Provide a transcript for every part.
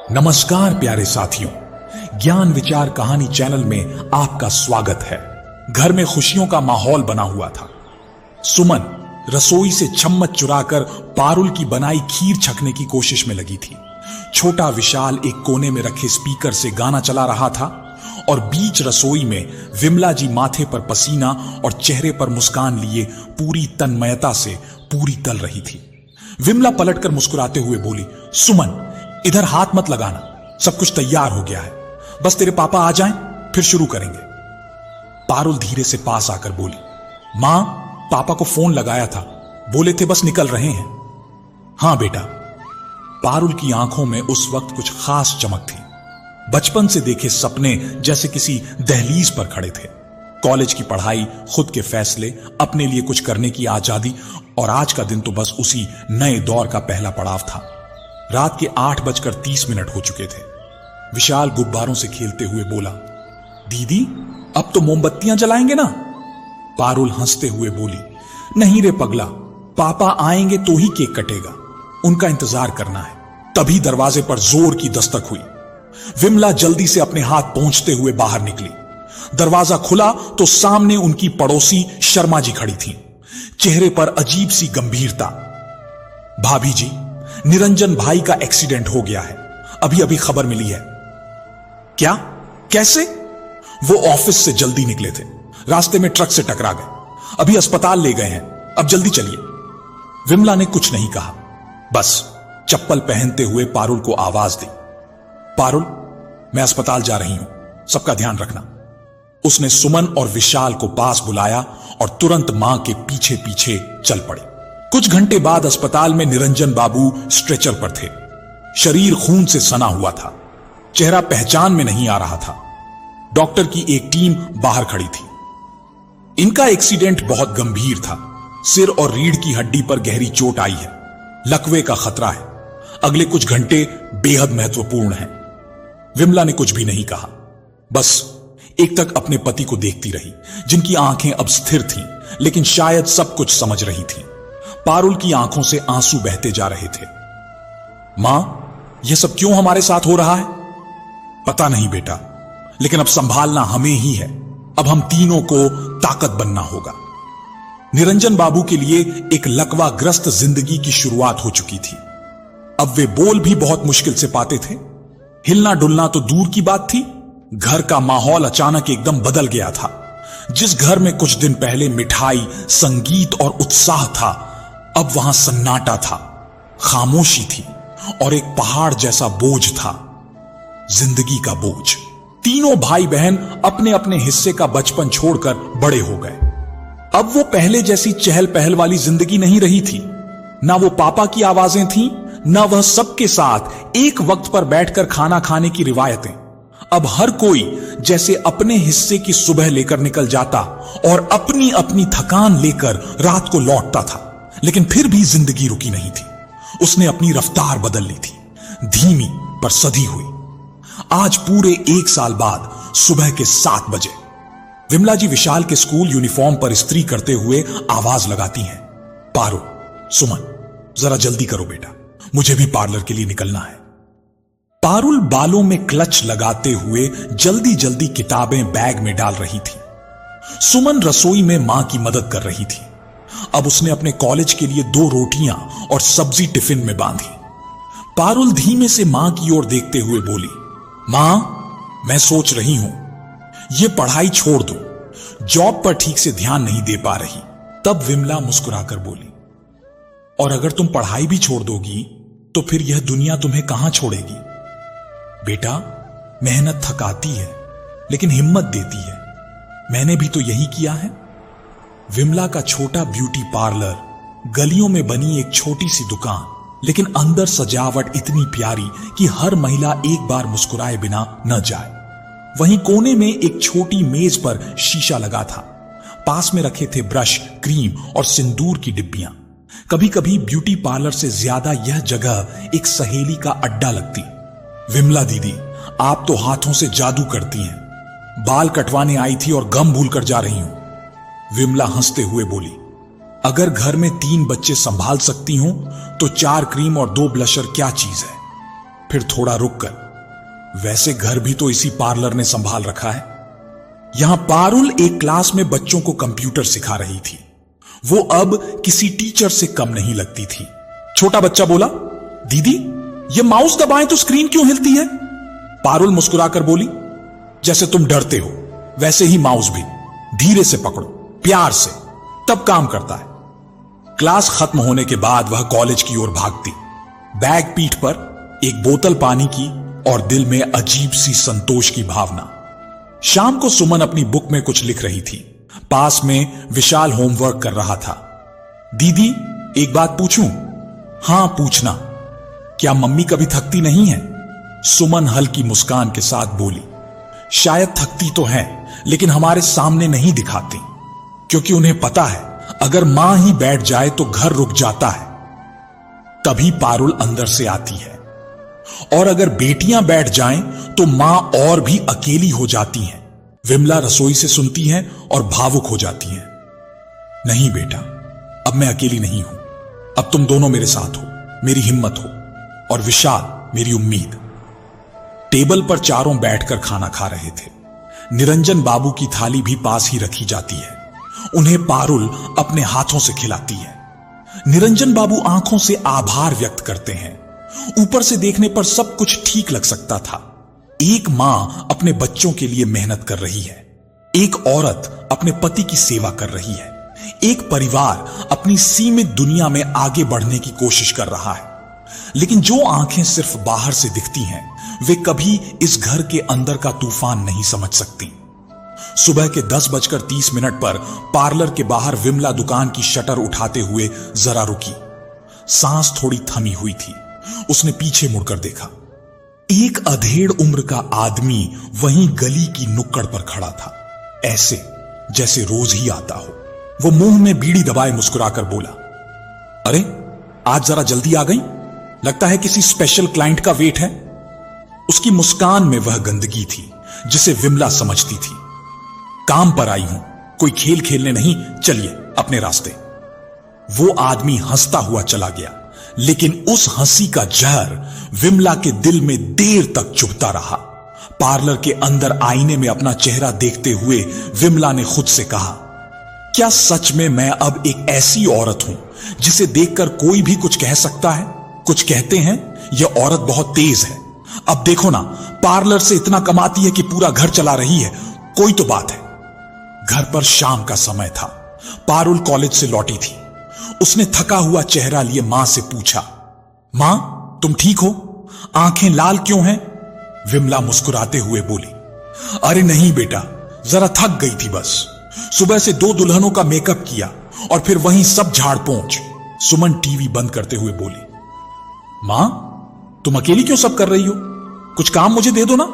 नमस्कार प्यारे साथियों, ज्ञान विचार कहानी चैनल में आपका स्वागत है। घर में खुशियों का माहौल बना हुआ था। सुमन रसोई से चम्मच चुराकर पारुल की बनाई खीर छकने की कोशिश में लगी थी। छोटा विशाल एक कोने में रखे स्पीकर से गाना चला रहा था और बीच रसोई में विमला जी माथे पर पसीना और चेहरे पर मुस्कान लिए पूरी तन्मयता से पूरी तल रही थी। विमला पलटकर मुस्कुराते हुए बोली, सुमन इधर हाथ मत लगाना, सब कुछ तैयार हो गया है, बस तेरे पापा आ जाएं फिर शुरू करेंगे। पारुल धीरे से पास आकर बोली, मां पापा को फोन लगाया था, बोले थे बस निकल रहे हैं। हां बेटा। पारुल की आंखों में उस वक्त कुछ खास चमक थी। बचपन से देखे सपने जैसे किसी दहलीज पर खड़े थे। कॉलेज की पढ़ाई, खुद के फैसले, अपने लिए कुछ करने की आजादी, और आज का दिन तो बस उसी नए दौर का पहला पड़ाव था। रात के 8:30 हो चुके थे। विशाल गुब्बारों से खेलते हुए बोला, दीदी अब तो मोमबत्तियां जलाएंगे ना? पारुल हंसते हुए बोली, नहीं रे पगला, पापा आएंगे तो ही केक कटेगा, उनका इंतजार करना है। तभी दरवाजे पर जोर की दस्तक हुई। विमला जल्दी से अपने हाथ पहुंचते हुए बाहर निकली। दरवाजा खुला तो सामने उनकी पड़ोसी शर्मा जी खड़ी थीं, चेहरे पर अजीब सी गंभीरता। भाभी जी, निरंजन भाई का एक्सीडेंट हो गया है, अभी अभी खबर मिली है। क्या? कैसे? वो ऑफिस से जल्दी निकले थे, रास्ते में ट्रक से टकरा गए, अभी अस्पताल ले गए हैं, अब जल्दी चलिए। विमला ने कुछ नहीं कहा, बस चप्पल पहनते हुए पारुल को आवाज दी, पारुल मैं अस्पताल जा रही हूं, सबका ध्यान रखना। उसने सुमन और विशाल को पास बुलाया और तुरंत मां के पीछे पीछे चल पड़ी। कुछ घंटे बाद अस्पताल में निरंजन बाबू स्ट्रेचर पर थे। शरीर खून से सना हुआ था, चेहरा पहचान में नहीं आ रहा था। डॉक्टर की एक टीम बाहर खड़ी थी। इनका एक्सीडेंट बहुत गंभीर था। सिर और रीढ़ की हड्डी पर गहरी चोट आई है, लकवे का खतरा है, अगले कुछ घंटे बेहद महत्वपूर्ण हैं। विमला ने कुछ भी नहीं कहा, बस एक तक अपने पति को देखती रही, जिनकी आंखें अब स्थिर थीं, लेकिन शायद सब कुछ समझ रही थीं। पारुल की आंखों से आंसू बहते जा रहे थे। मां, यह सब क्यों हमारे साथ हो रहा है? पता नहीं बेटा, लेकिन अब संभालना हमें ही है। अब हम तीनों को ताकत बनना होगा। निरंजन बाबू के लिए एक लकवाग्रस्त जिंदगी की शुरुआत हो चुकी थी। अब वे बोल भी बहुत मुश्किल से पाते थे। हिलना डुलना तो दूर की बात थी, घर का माहौल अचानक एकदम बदल गया था। जिस घर में कुछ दिन पहले मिठाई, संगीत और उत्साह था, अब वहां सन्नाटा था, खामोशी थी और एक पहाड़ जैसा बोझ था, जिंदगी का बोझ। तीनों भाई बहन अपने अपने हिस्से का बचपन छोड़कर बड़े हो गए। अब वो पहले जैसी चहल पहल वाली जिंदगी नहीं रही थी। ना वो पापा की आवाजें थीं, ना वह सबके साथ एक वक्त पर बैठकर खाना खाने की रिवायतें। अब हर कोई जैसे अपने हिस्से की सुबह लेकर निकल जाता और अपनी अपनी थकान लेकर रात को लौटता था। लेकिन फिर भी जिंदगी रुकी नहीं थी। उसने अपनी रफ्तार बदल ली थी, धीमी पर सधी हुई। आज पूरे 1 साल बाद सुबह के 7 बजे विमला जी विशाल के स्कूल यूनिफॉर्म पर इस्त्री करते हुए आवाज लगाती हैं, पारुल, सुमन जरा जल्दी करो बेटा, मुझे भी पार्लर के लिए निकलना है। पारुल बालों में क्लच लगाते हुए जल्दी जल्दी किताबें बैग में डाल रही थी। सुमन रसोई में मां की मदद कर रही थी। अब उसने अपने कॉलेज के लिए 2 रोटियां और सब्जी टिफिन में बांधी। पारुल धीमे से मां की ओर देखते हुए बोली, मां मैं सोच रही हूं ये पढ़ाई छोड़ दो, जॉब पर ठीक से ध्यान नहीं दे पा रही। तब विमला मुस्कुराकर बोली, और अगर तुम पढ़ाई भी छोड़ दोगी तो फिर यह दुनिया तुम्हें कहां छोड़ेगी? बेटा मेहनत थकाती है लेकिन हिम्मत देती है, मैंने भी तो यही किया है। विमला का छोटा ब्यूटी पार्लर, गलियों में बनी एक छोटी सी दुकान, लेकिन अंदर सजावट इतनी प्यारी कि हर महिला एक बार मुस्कुराए बिना न जाए। वहीं कोने में एक छोटी मेज पर शीशा लगा था, पास में रखे थे ब्रश, क्रीम और सिंदूर की डिब्बियां। कभी कभी ब्यूटी पार्लर से ज्यादा यह जगह एक सहेली का अड्डा लगती। विमला दीदी, आप तो हाथों से जादू करती हैं, बाल कटवाने आई थी और गम भूल कर जा रही हूं। विमला हंसते हुए बोली, अगर घर में 3 बच्चे संभाल सकती हूं तो 4 क्रीम और 2 ब्लशर क्या चीज है। फिर थोड़ा रुककर, वैसे घर भी तो इसी पार्लर ने संभाल रखा है। यहां पारुल एक क्लास में बच्चों को कंप्यूटर सिखा रही थी। वो अब किसी टीचर से कम नहीं लगती थी। छोटा बच्चा बोला, दीदी ये माउस दबाएं तो स्क्रीन क्यों हिलती है? पारुल मुस्कुराकर बोली, जैसे तुम डरते हो वैसे ही माउस भी, धीरे से पकड़ो, प्यार से, तब काम करता है। क्लास खत्म होने के बाद वह कॉलेज की ओर भागती, बैग पीठ पर, एक बोतल पानी की और दिल में अजीब सी संतोष की भावना। शाम को सुमन अपनी बुक में कुछ लिख रही थी। पास में विशाल होमवर्क कर रहा था। दीदी एक बात पूछूं? हां पूछना। क्या मम्मी कभी थकती नहीं है? सुमन हल्की मुस्कान के साथ बोली, शायद थकती तो है लेकिन हमारे सामने नहीं दिखाती, क्योंकि उन्हें पता है अगर मां ही बैठ जाए तो घर रुक जाता है। तभी पारुल अंदर से आती है, और अगर बेटियां बैठ जाएं तो मां और भी अकेली हो जाती हैं। विमला रसोई से सुनती है और भावुक हो जाती है। नहीं बेटा, अब मैं अकेली नहीं हूं, अब तुम दोनों मेरे साथ हो, मेरी हिम्मत हो, और विशाल मेरी उम्मीद। टेबल पर चारों बैठकर खाना खा रहे थे। निरंजन बाबू की थाली भी पास ही रखी जाती है। उन्हें पारुल अपने हाथों से खिलाती है। निरंजन बाबू आंखों से आभार व्यक्त करते हैं। ऊपर से देखने पर सब कुछ ठीक लग सकता था। एक मां अपने बच्चों के लिए मेहनत कर रही है, एक औरत अपने पति की सेवा कर रही है, एक परिवार अपनी सीमित दुनिया में आगे बढ़ने की कोशिश कर रहा है। लेकिन जो आंखें सिर्फ बाहर से दिखती हैं, वे कभी इस घर के अंदर का तूफान नहीं समझ सकती। सुबह के 10:30 पर पार्लर के बाहर विमला दुकान की शटर उठाते हुए जरा रुकी। सांस थोड़ी थमी हुई थी। उसने पीछे मुड़कर देखा। एक अधेड़ उम्र का आदमी वहीं गली की नुक्कड़ पर खड़ा था, ऐसे जैसे रोज ही आता हो। वो मुंह में बीड़ी दबाए मुस्कुराकर बोला, अरे आज जरा जल्दी आ गई, लगता है किसी स्पेशल क्लाइंट का वेट है। उसकी मुस्कान में वह गंदगी थी जिसे विमला समझती थी। काम पर आई हूं, कोई खेल खेलने नहीं, चलिए अपने रास्ते। वो आदमी हंसता हुआ चला गया, लेकिन उस हंसी का जहर विमला के दिल में देर तक चुभता रहा। पार्लर के अंदर आईने में अपना चेहरा देखते हुए विमला ने खुद से कहा, क्या सच में मैं अब एक ऐसी औरत हूं जिसे देखकर कोई भी कुछ कह सकता है? कुछ कहते हैं यह औरत बहुत तेज है, अब देखो ना, पार्लर से इतना कमाती है कि पूरा घर चला रही है, कोई तो बात है। घर पर शाम का समय था। पारुल कॉलेज से लौटी थी। उसने थका हुआ चेहरा लिए मां से पूछा, मां तुम ठीक हो? आंखें लाल क्यों हैं? विमला मुस्कुराते हुए बोली, अरे नहीं बेटा, जरा थक गई थी बस। सुबह से 2 दुल्हनों का मेकअप किया और फिर वहीं सब झाड़ पोंछ। सुमन टीवी बंद करते हुए बोली, मां तुम अकेली क्यों सब कर रही हो? कुछ काम मुझे दे दो ना।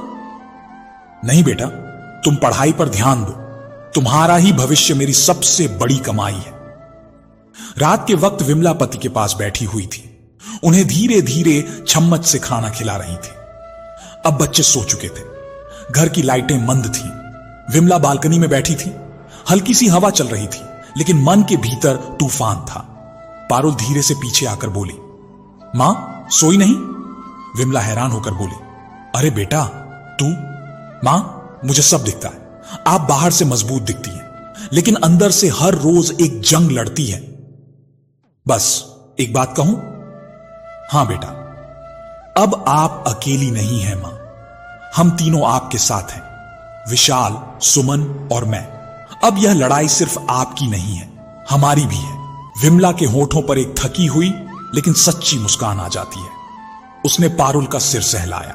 नहीं बेटा, तुम पढ़ाई पर ध्यान दो, तुम्हारा ही भविष्य मेरी सबसे बड़ी कमाई है। रात के वक्त विमला पति के पास बैठी हुई थी। उन्हें धीरे धीरे चम्मच से खाना खिला रही थी। अब बच्चे सो चुके थे। घर की लाइटें मंद थीं। विमला बालकनी में बैठी थी। हल्की सी हवा चल रही थी, लेकिन मन के भीतर तूफान था। पारुल धीरे से पीछे आकर बोली, मां सोई नहीं? विमला हैरान होकर बोली, अरे बेटा तू? मां मुझे सब दिखता है। आप बाहर से मजबूत दिखती हैं, लेकिन अंदर से हर रोज एक जंग लड़ती है। बस एक बात कहूं? हां बेटा, अब आप अकेली नहीं हैं मां, हम तीनों आपके साथ हैं, विशाल, सुमन और मैं। अब यह लड़ाई सिर्फ आपकी नहीं है, हमारी भी है। विमला के होठों पर एक थकी हुई लेकिन सच्ची मुस्कान आ जाती है। उसने पारुल का सिर सहलाया।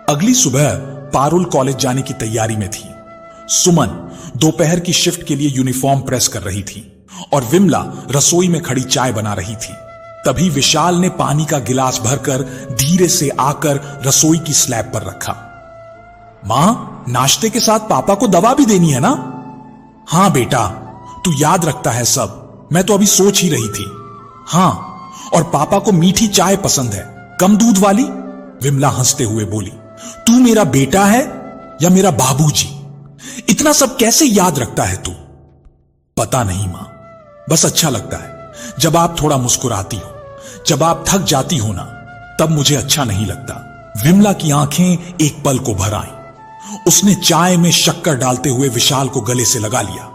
अगली सुबह पारुल कॉलेज जाने की तैयारी में थी। सुमन दोपहर की शिफ्ट के लिए यूनिफॉर्म प्रेस कर रही थी और विमला रसोई में खड़ी चाय बना रही थी। तभी विशाल ने पानी का गिलास भरकर धीरे से आकर रसोई की स्लैब पर रखा। मां, नाश्ते के साथ पापा को दवा भी देनी है ना? हां बेटा, तू याद रखता है सब, मैं तो अभी सोच ही रही थी। हां, और पापा को मीठी चाय पसंद है, कम दूध वाली। विमला हंसते हुए बोली, तू मेरा बेटा है या मेरा बाबूजी? इतना सब कैसे याद रखता है तू? पता नहीं मां, बस अच्छा लगता है जब आप थोड़ा मुस्कुराती हो। जब आप थक जाती हो ना, तब मुझे अच्छा नहीं लगता। विमला की आंखें एक पल को भर आईं। उसने चाय में शक्कर डालते हुए विशाल को गले से लगा लिया।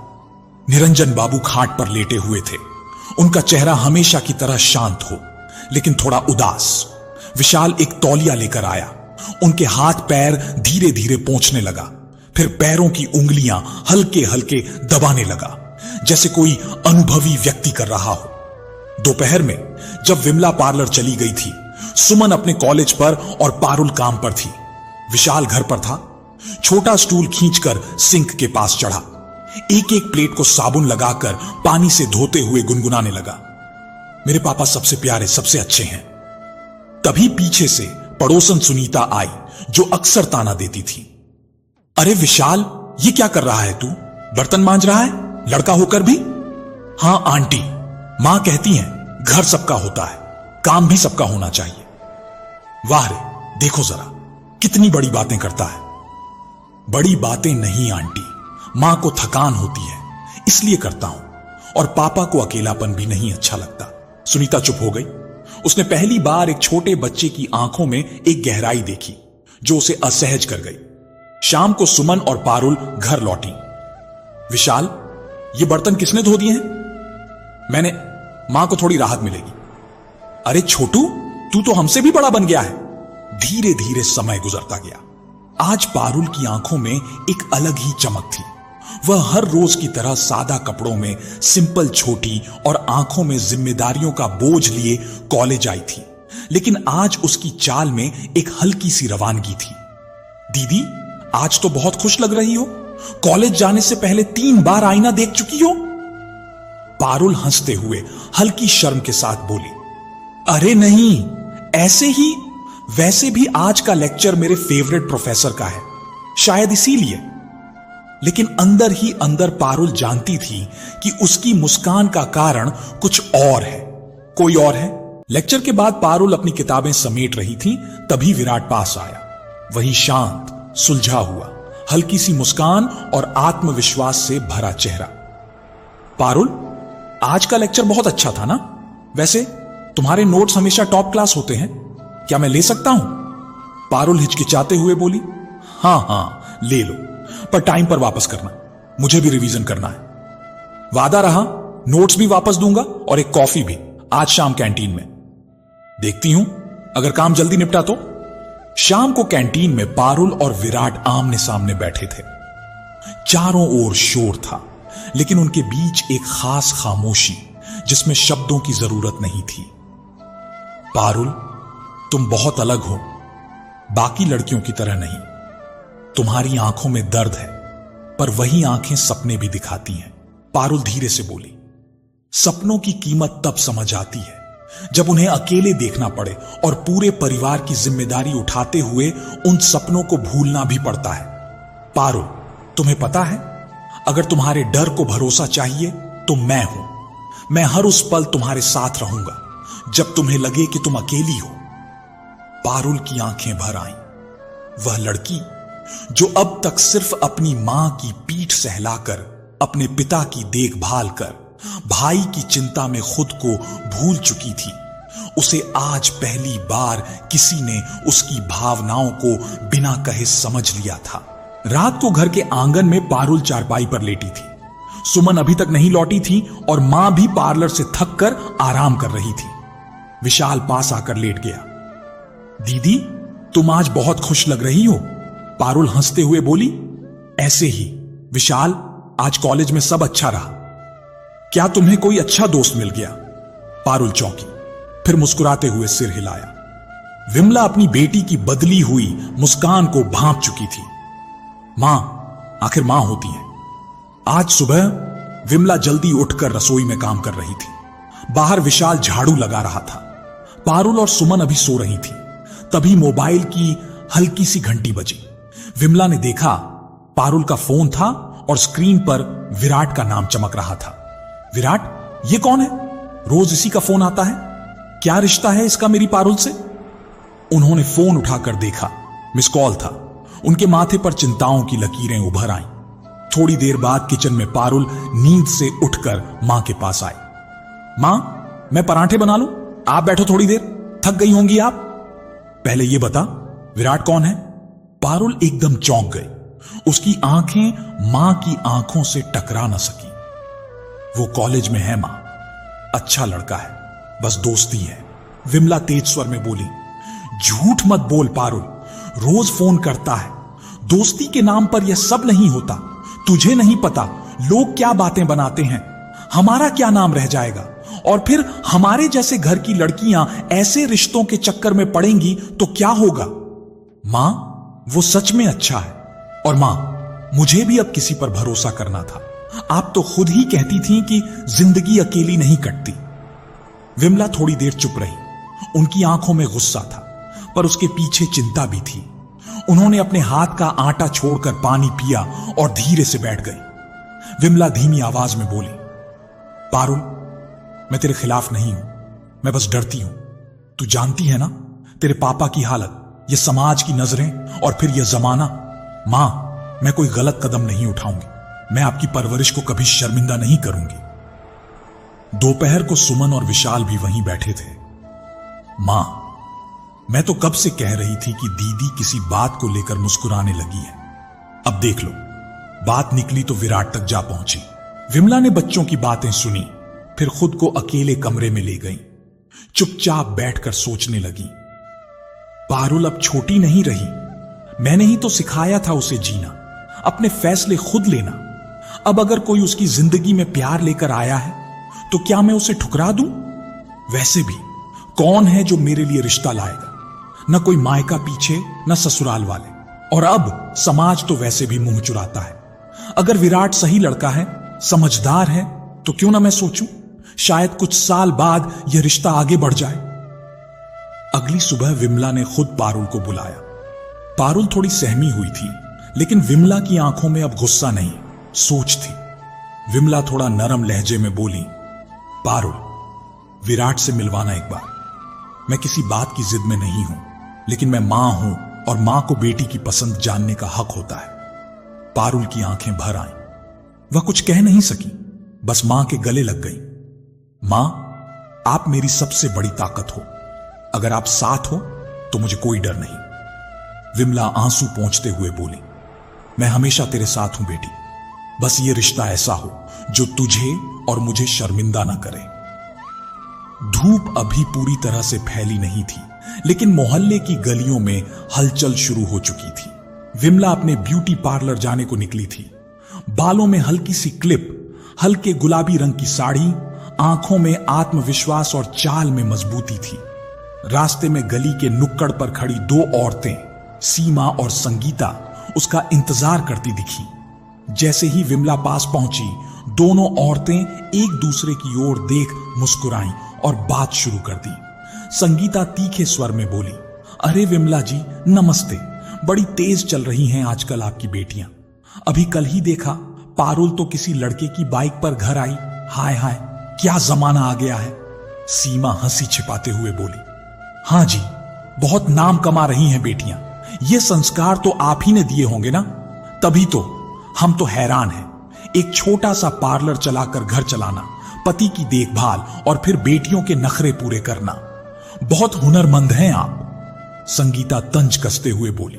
निरंजन बाबू खाट पर लेटे हुए थे। उनका चेहरा हमेशा की तरह शांत हो, लेकिन थोड़ा उदास। विशाल एक तौलिया लेकर आया। उनके हाथ पैर धीरे धीरे पोंछने लगा, फिर पैरों की उंगलियां हल्के हल्के दबाने लगा, जैसे कोई अनुभवी व्यक्ति कर रहा हो। दोपहर में जब विमला पार्लर चली गई थी, सुमन अपने कॉलेज पर और पारुल काम पर थी। विशाल घर पर था। छोटा स्टूल खींचकर सिंक के पास चढ़ा। एक एक प्लेट को साबुन लगाकर पानी से धोते हुए गुनगुनाने लगा, मेरे पापा सबसे प्यारे, सबसे अच्छे हैं। तभी पीछे से पड़ोसन सुनीता आई, जो अक्सर ताना देती थी। अरे विशाल, ये क्या कर रहा है तू? बर्तन मांज रहा है, लड़का होकर भी? हां आंटी, मां कहती हैं घर सबका होता है, काम भी सबका होना चाहिए। वाह रे, देखो जरा कितनी बड़ी बातें करता है। बड़ी बातें नहीं आंटी, मां को थकान होती है इसलिए करता हूं, और पापा को अकेलापन भी नहीं अच्छा लगता। सुनीता चुप हो गई। उसने पहली बार एक छोटे बच्चे की आंखों में एक गहराई देखी जो उसे असहज कर गई। शाम को सुमन और पारुल घर लौटी। विशाल, ये बर्तन किसने धो दिए हैं? मैंने। मां को थोड़ी राहत मिलेगी। अरे छोटू, तू तो हमसे भी बड़ा बन गया है। धीरे धीरे समय गुजरता गया। आज पारुल की आंखों में एक अलग ही चमक थी। वह हर रोज की तरह सादा कपड़ों में, सिंपल छोटी और आंखों में जिम्मेदारियों का बोझ लिए कॉलेज आई थी, लेकिन आज उसकी चाल में एक हल्की सी रवानगी थी। दीदी, आज तो बहुत खुश लग रही हो। कॉलेज जाने से पहले 3 बार आईना देख चुकी हो। पारुल हंसते हुए हल्की शर्म के साथ बोली, अरे नहीं, ऐसे ही। वैसे भी आज का लेक्चर मेरे फेवरेट प्रोफेसर का है, शायद इसीलिए। लेकिन अंदर ही अंदर पारुल जानती थी कि उसकी मुस्कान का कारण कुछ और है, कोई और है। लेक्चर के बाद पारुल अपनी किताबें समेट रही थी, तभी विराट पास आया। वही शांत, सुलझा हुआ, हल्की सी मुस्कान और आत्मविश्वास से भरा चेहरा। पारुल, आज का लेक्चर बहुत अच्छा था ना? वैसे तुम्हारे नोट्स हमेशा टॉप क्लास होते हैं, क्या मैं ले सकता हूं? पारुल हिचकिचाते हुए बोली, हां ले लो, पर टाइम पर वापस करना, मुझे भी रिवीजन करना है। वादा रहा, नोट्स भी वापस दूंगा और एक कॉफी भी, आज शाम कैंटीन में। देखती हूं अगर काम जल्दी निपटा तो। शाम को कैंटीन में पारुल और विराट आमने सामने बैठे थे। चारों ओर शोर था, लेकिन उनके बीच एक खास खामोशी जिसमें शब्दों की जरूरत नहीं थी। पारुल, तुम बहुत अलग हो, बाकी लड़कियों की तरह नहीं। तुम्हारी आंखों में दर्द है, पर वही आंखें सपने भी दिखाती हैं। पारुल धीरे से बोली, सपनों की कीमत तब समझ आती है जब उन्हें अकेले देखना पड़े और पूरे परिवार की जिम्मेदारी उठाते हुए उन सपनों को भूलना भी पड़ता है। पारुल, तुम्हें पता है, अगर तुम्हारे डर को भरोसा चाहिए तो मैं हूं। मैं हर उस पल तुम्हारे साथ रहूंगा जब तुम्हें लगे कि तुम अकेली हो। पारुल की आंखें भर आईं। वह लड़की जो अब तक सिर्फ अपनी मां की पीठ सहलाकर, अपने पिता की देखभाल कर, भाई की चिंता में खुद को भूल चुकी थी, उसे आज पहली बार किसी ने उसकी भावनाओं को बिना कहे समझ लिया था। रात को घर के आंगन में पारुल चारपाई पर लेटी थी। सुमन अभी तक नहीं लौटी थी और मां भी पार्लर से थक कर आराम कर रही थी। विशाल पास आकर लेट गया। दीदी, तुम आज बहुत खुश लग रही हो। पारुल हंसते हुए बोली, ऐसे ही विशाल, आज कॉलेज में सब अच्छा रहा। क्या तुम्हें कोई अच्छा दोस्त मिल गया? पारुल चौंकी, फिर मुस्कुराते हुए सिर हिलाया। विमला अपनी बेटी की बदली हुई मुस्कान को भांप चुकी थी। मां आखिर मां होती है। आज सुबह विमला जल्दी उठकर रसोई में काम कर रही थी। बाहर विशाल झाड़ू लगा रहा था। पारुल और सुमन अभी सो रही थी। तभी मोबाइल की हल्की सी घंटी बजी। विमला ने देखा, पारुल का फोन था और स्क्रीन पर विराट का नाम चमक रहा था। विराट, ये कौन है? रोज इसी का फोन आता है। क्या रिश्ता है इसका मेरी पारुल से? उन्होंने फोन उठाकर देखा, मिस कॉल था। उनके माथे पर चिंताओं की लकीरें उभर आईं। थोड़ी देर बाद किचन में पारुल नींद से उठकर मां के पास आई। मां, मैं पराठे बना लूं? आप बैठो थोड़ी देर, थक गई होंगी आप। पहले ये बता, विराट कौन है? पारुल एकदम चौंक गई। उसकी आंखें मां की आंखों से टकरा न सकी। वो कॉलेज में है मां, अच्छा लड़का है, बस दोस्ती है, विमला तेज स्वर में बोली। झूठ मत बोल पारुल, रोज फोन करता है। दोस्ती के नाम पर यह सब नहीं होता। तुझे नहीं पता लोग क्या बातें बनाते हैं, हमारा क्या नाम रह जाएगा, और फिर हमारे जैसे घर की लड़कियां ऐसे रिश्तों के चक्कर में पड़ेंगी तो क्या होगा? मां, वो सच में अच्छा है, और मां, मुझे भी अब किसी पर भरोसा करना था। आप तो खुद ही कहती थी कि जिंदगी अकेली नहीं कटती। विमला थोड़ी देर चुप रही। उनकी आंखों में गुस्सा था, पर उसके पीछे चिंता भी थी। उन्होंने अपने हाथ का आटा छोड़कर पानी पिया और धीरे से बैठ गई। विमला धीमी आवाज में बोली, पारुल, मैं तेरे खिलाफ नहीं हूं, मैं बस डरती हूं। तू जानती है ना तेरे पापा की हालत, ये समाज की नजरें और फिर यह जमाना। मां, मैं कोई गलत कदम नहीं उठाऊंगी, मैं आपकी परवरिश को कभी शर्मिंदा नहीं करूंगी। दोपहर को सुमन और विशाल भी वहीं बैठे थे। मां, मैं तो कब से कह रही थी कि दीदी किसी बात को लेकर मुस्कुराने लगी है। अब देख लो, बात निकली तो विराट तक जा पहुंची। विमला ने बच्चों की बातें सुनी, फिर खुद को अकेले कमरे में ले गई। चुपचाप बैठकर सोचने लगी। पारुल अब छोटी नहीं रही। मैंने ही तो सिखाया था उसे जीना, अपने फैसले खुद लेना। अब अगर कोई उसकी जिंदगी में प्यार लेकर आया है तो क्या मैं उसे ठुकरा दूं? वैसे भी कौन है जो मेरे लिए रिश्ता लाएगा? न कोई मायका पीछे, न ससुराल वाले, और अब समाज तो वैसे भी मुंह चुराता है। अगर विराट सही लड़का है, समझदार है, तो क्यों ना मैं सोचूं, शायद कुछ साल बाद यह रिश्ता आगे बढ़ जाए। अगली सुबह विमला ने खुद पारुल को बुलाया। पारुल थोड़ी सहमी हुई थी, लेकिन विमला की आंखों में अब गुस्सा नहीं, सोच थी। विमला थोड़ा नरम लहजे में बोली, पारुल, विराट से मिलवाना एक बार। मैं किसी बात की जिद में नहीं हूं, लेकिन मैं मां हूं और मां को बेटी की पसंद जानने का हक होता है। पारुल की आंखें भर आईं। वह कुछ कह नहीं सकी, बस मां के गले लग गई। मां, आप मेरी सबसे बड़ी ताकत हो। अगर आप साथ हो तो मुझे कोई डर नहीं। विमला आंसू पोंछते हुए बोली, मैं हमेशा तेरे साथ हूं बेटी। बस ये रिश्ता ऐसा हो जो तुझे और मुझे शर्मिंदा ना करे। धूप अभी पूरी तरह से फैली नहीं थी, लेकिन मोहल्ले की गलियों में हलचल शुरू हो चुकी थी। विमला अपने ब्यूटी पार्लर जाने को निकली थी। बालों में हल्की सी क्लिप, हल्के गुलाबी रंग की साड़ी, आंखों में आत्मविश्वास और चाल में मजबूती थी। रास्ते में गली के नुक्कड़ पर खड़ी दो औरतें, सीमा और संगीता, उसका इंतजार करती दिखी। जैसे ही विमला पास पहुंची, दोनों औरतें एक दूसरे की ओर देख मुस्कुराईं और बात शुरू कर दी। संगीता तीखे स्वर में बोली, अरे विमला जी, नमस्ते। बड़ी तेज चल रही हैं आजकल आपकी बेटियां। अभी कल ही देखा, पारुल तो किसी लड़के की बाइक पर घर आई। हाय हाय, क्या जमाना आ गया है। सीमा हंसी छिपाते हुए बोली, हां जी, बहुत नाम कमा रही हैं बेटियां। ये संस्कार तो आप ही ने दिए होंगे ना, तभी तो हम तो हैरान हैं। एक छोटा सा पार्लर चलाकर घर चलाना, पति की देखभाल और फिर बेटियों के नखरे पूरे करना। बहुत हुनरमंद हैं आप। संगीता तंज कसते हुए बोली,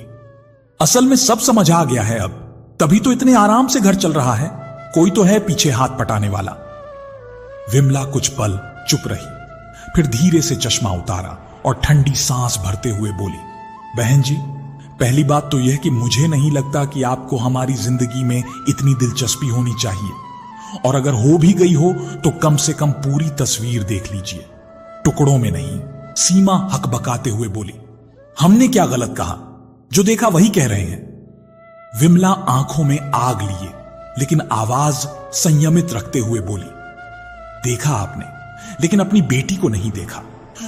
असल में सब समझ आ गया है अब, तभी तो इतने आराम से घर चल रहा है। कोई तो है पीछे हाथ पटाने वाला। विमला कुछ पल चुप रही, फिर धीरे से चश्मा उतारा और ठंडी सांस भरते हुए बोली, बहन जी, पहली बात तो यह कि मुझे नहीं लगता कि आपको हमारी जिंदगी में इतनी दिलचस्पी होनी चाहिए, और अगर हो भी गई हो तो कम से कम पूरी तस्वीर देख लीजिए, टुकड़ों में नहीं। सीमा हकबकाते हुए बोली, हमने क्या गलत कहा? जो देखा वही कह रहे हैं। विमला आंखों में आग लिए, लेकिन आवाज संयमित रखते हुए बोली, देखा आपने, लेकिन अपनी बेटी को नहीं देखा,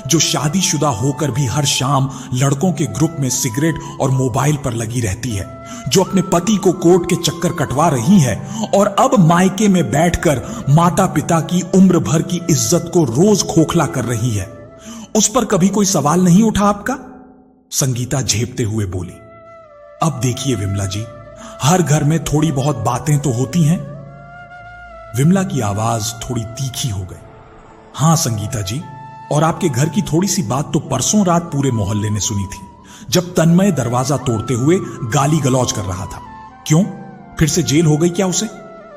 जो शादीशुदा होकर भी हर शाम लड़कों के ग्रुप में सिगरेट और मोबाइल पर लगी रहती है, जो अपने पति को कोर्ट के चक्कर कटवा रही है और अब मायके में बैठकर माता पिता की उम्र भर की इज्जत को रोज खोखला कर रही है। उस पर कभी कोई सवाल नहीं उठा आपका? संगीता झेपते हुए बोली, अब देखिए विमला जी, हर घर में थोड़ी बहुत बातें तो होती हैं। विमला की आवाज थोड़ी तीखी हो गई। हां संगीता जी, और आपके घर की थोड़ी सी बात तो परसों रात पूरे मोहल्ले ने सुनी थी, जब तन्मय दरवाजा तोड़ते हुए गाली गलौज कर रहा था। क्यों? फिर से जेल हो गई क्या उसे?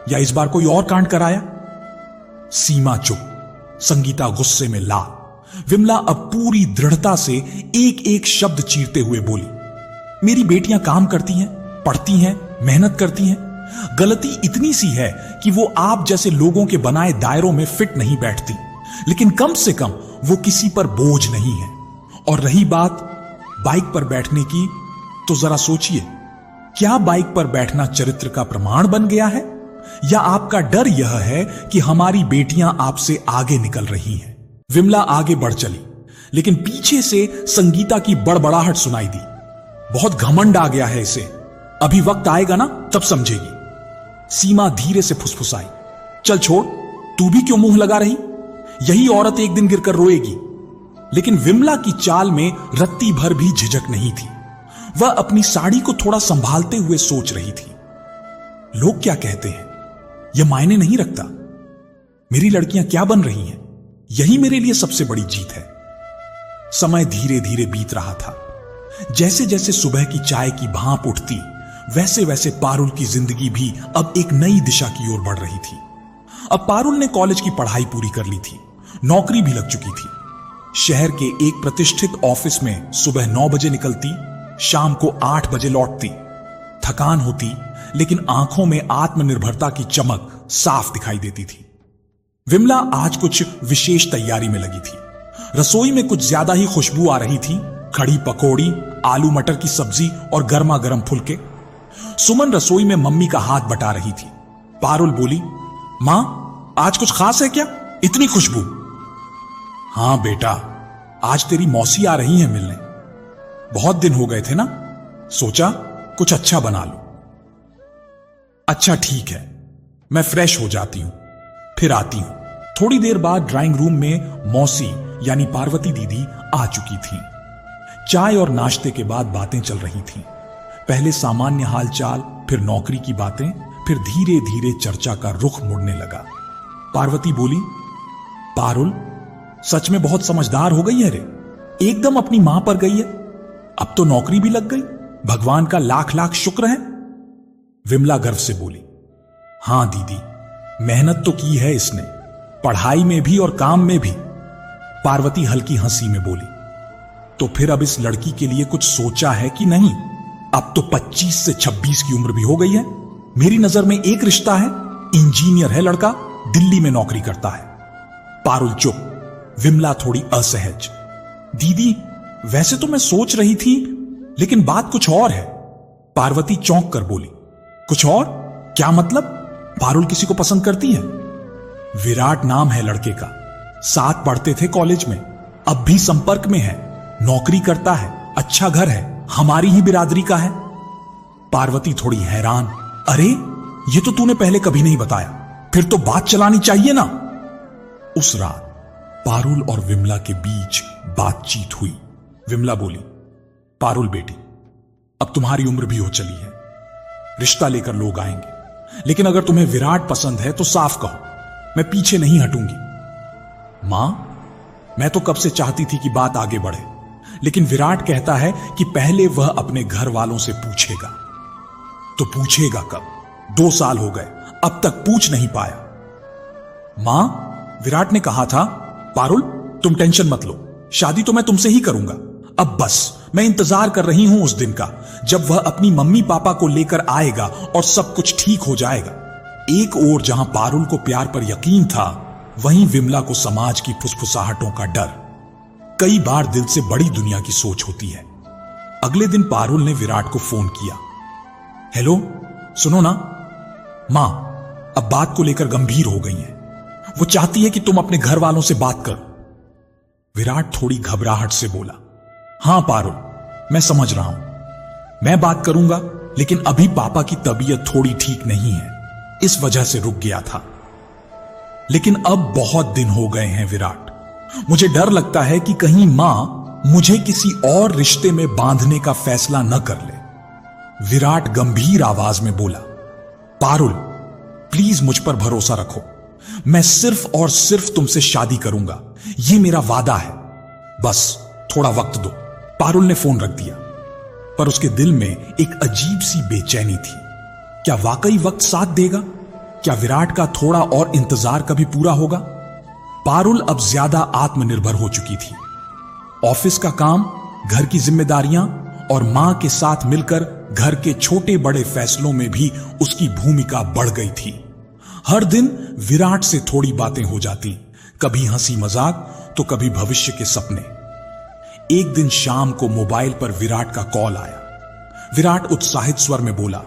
या इस बार कोई और कांड कराया? सीमा चुप, संगीता गुस्से में लाल। विमला अब पूरी दृढ़ता से एक एक शब्द चीरते हुए बोली, मेरी बेटियां काम करती हैं, पढ़ती हैं, मेहनत करती हैं। गलती इतनी सी है कि वो आप जैसे लोगों के बनाए दायरों में फिट नहीं बैठती, लेकिन कम से कम वो किसी पर बोझ नहीं है। और रही बात बाइक पर बैठने की, तो जरा सोचिए, क्या बाइक पर बैठना चरित्र का प्रमाण बन गया है? या आपका डर यह है कि हमारी बेटियां आपसे आगे निकल रही हैं? विमला आगे बढ़ चली, लेकिन पीछे से संगीता की बड़बड़ाहट सुनाई दी। बहुत घमंड आ गया है इसे, अभी वक्त आएगा ना तब समझेगी। सीमा धीरे से फुसफुसाई, चल छोड़, तू भी क्यों मुंह लगा रही? यही औरत एक दिन गिरकर रोएगी। लेकिन विमला की चाल में रत्ती भर भी झिझक नहीं थी। वह अपनी साड़ी को थोड़ा संभालते हुए सोच रही थी, लोग क्या कहते हैं यह मायने नहीं रखता। मेरी लड़कियां क्या बन रही हैं, यही मेरे लिए सबसे बड़ी जीत है। समय धीरे धीरे बीत रहा था। जैसे जैसे सुबह की चाय की भाप उठती, वैसे वैसे पारुल की जिंदगी भी अब एक नई दिशा की ओर बढ़ रही थी। अब पारुल ने कॉलेज की पढ़ाई पूरी कर ली थी, नौकरी भी लग चुकी थी। शहर के एक प्रतिष्ठित ऑफिस में सुबह 9 बजे निकलती, शाम को 8 बजे लौटती। थकान होती, लेकिन आंखों में आत्मनिर्भरता की चमक साफ दिखाई देती थी। विमला आज कुछ विशेष तैयारी में लगी थी। रसोई में कुछ ज्यादा ही खुशबू आ रही थी। खड़ी पकौड़ी, आलू मटर की सब्जी और गर्मा गर्म फुलके। सुमन रसोई में मम्मी का हाथ बटा रही थी। पारुल बोली, मां आज कुछ खास है क्या, इतनी खुशबू? हां बेटा, आज तेरी मौसी आ रही है मिलने। बहुत दिन हो गए थे ना, सोचा कुछ अच्छा बना लो। अच्छा ठीक है, मैं फ्रेश हो जाती हूं, फिर आती हूं। थोड़ी देर बाद ड्राइंग रूम में मौसी यानी पार्वती दीदी आ चुकी थी। चाय और नाश्ते के बाद बातें चल रही थीं। पहले सामान्य हालचाल, फिर नौकरी की बातें, फिर धीरे धीरे चर्चा का रुख मुड़ने लगा। पार्वती बोली, पारुल सच में बहुत समझदार हो गई है रे, एकदम अपनी मां पर गई है। अब तो नौकरी भी लग गई, भगवान का लाख लाख शुक्र है। विमला गर्व से बोली, हां दीदी, मेहनत तो की है इसने, पढ़ाई में भी और काम में भी। पार्वती हल्की हंसी में बोली, तो फिर अब इस लड़की के लिए कुछ सोचा है कि नहीं? अब तो 25 से 26 की उम्र भी हो गई है। मेरी नजर में एक रिश्ता है, इंजीनियर है लड़का, दिल्ली में नौकरी करता है। पारुल चुप, विमला थोड़ी असहज। दीदी वैसे तो मैं सोच रही थी, लेकिन बात कुछ और है। पार्वती चौंक कर बोली, कुछ और? क्या मतलब? पारुल किसी को पसंद करती है? विराट नाम है लड़के का, साथ पढ़ते थे कॉलेज में, अब भी संपर्क में है, नौकरी करता है, अच्छा घर है, हमारी ही बिरादरी का है। पार्वती थोड़ी हैरान, अरे ये तो तूने पहले कभी नहीं बताया, फिर तो बात चलानी चाहिए ना। उस रात पारुल और विमला के बीच बातचीत हुई। विमला बोली, पारुल बेटी, अब तुम्हारी उम्र भी हो चली है, रिश्ता लेकर लोग आएंगे, लेकिन अगर तुम्हें विराट पसंद है तो साफ कहो, मैं पीछे नहीं हटूंगी। मां, मैं तो कब से चाहती थी कि बात आगे बढ़े, लेकिन विराट कहता है कि पहले वह अपने घर वालों से पूछेगा। तो पूछेगा कब? 2 साल हो गए, अब तक पूछ नहीं पाया। मां, विराट ने कहा था, पारुल तुम टेंशन मत लो, शादी तो मैं तुमसे ही करूंगा। अब बस मैं इंतजार कर रही हूं उस दिन का, जब वह अपनी मम्मी पापा को लेकर आएगा और सब कुछ ठीक हो जाएगा। एक ओर जहां पारुल को प्यार पर यकीन था, वहीं विमला को समाज की फुसफुसाहटों का डर। कई बार दिल से बड़ी दुनिया की सोच होती है। अगले दिन पारुल ने विराट को फोन किया। हेलो, सुनो ना, मां अब बात को लेकर गंभीर हो गई है, वो चाहती है कि तुम अपने घर वालों से बात करो। विराट थोड़ी घबराहट से बोला, हां पारुल, मैं समझ रहा हूं, मैं बात करूंगा, लेकिन अभी पापा की तबीयत थोड़ी ठीक नहीं है, इस वजह से रुक गया था। लेकिन अब बहुत दिन हो गए हैं विराट, मुझे डर लगता है कि कहीं मां मुझे किसी और रिश्ते में बांधने का फैसला न कर ले। विराट गंभीर आवाज में बोला, पारुल प्लीज मुझ पर भरोसा रखो, मैं सिर्फ और सिर्फ तुमसे शादी करूंगा, यह मेरा वादा है, बस थोड़ा वक्त दो। पारुल ने फोन रख दिया। पर उसके दिल में एक अजीब सी बेचैनी थी। क्या वाकई वक्त साथ देगा? क्या विराट का थोड़ा और इंतजार कभी पूरा होगा? पारुल अब ज्यादा आत्मनिर्भर हो चुकी थी। ऑफिस का काम, घर की जिम्मेदारियां और मां के साथ मिलकर घर के छोटे बड़े फैसलों में भी उसकी भूमिका बढ़ गई थी। हर दिन विराट से थोड़ी बातें हो जाती, कभी हंसी मजाक तो कभी भविष्य के सपने। एक दिन शाम को मोबाइल पर विराट का कॉल आया। विराट उत्साहित स्वर में बोला,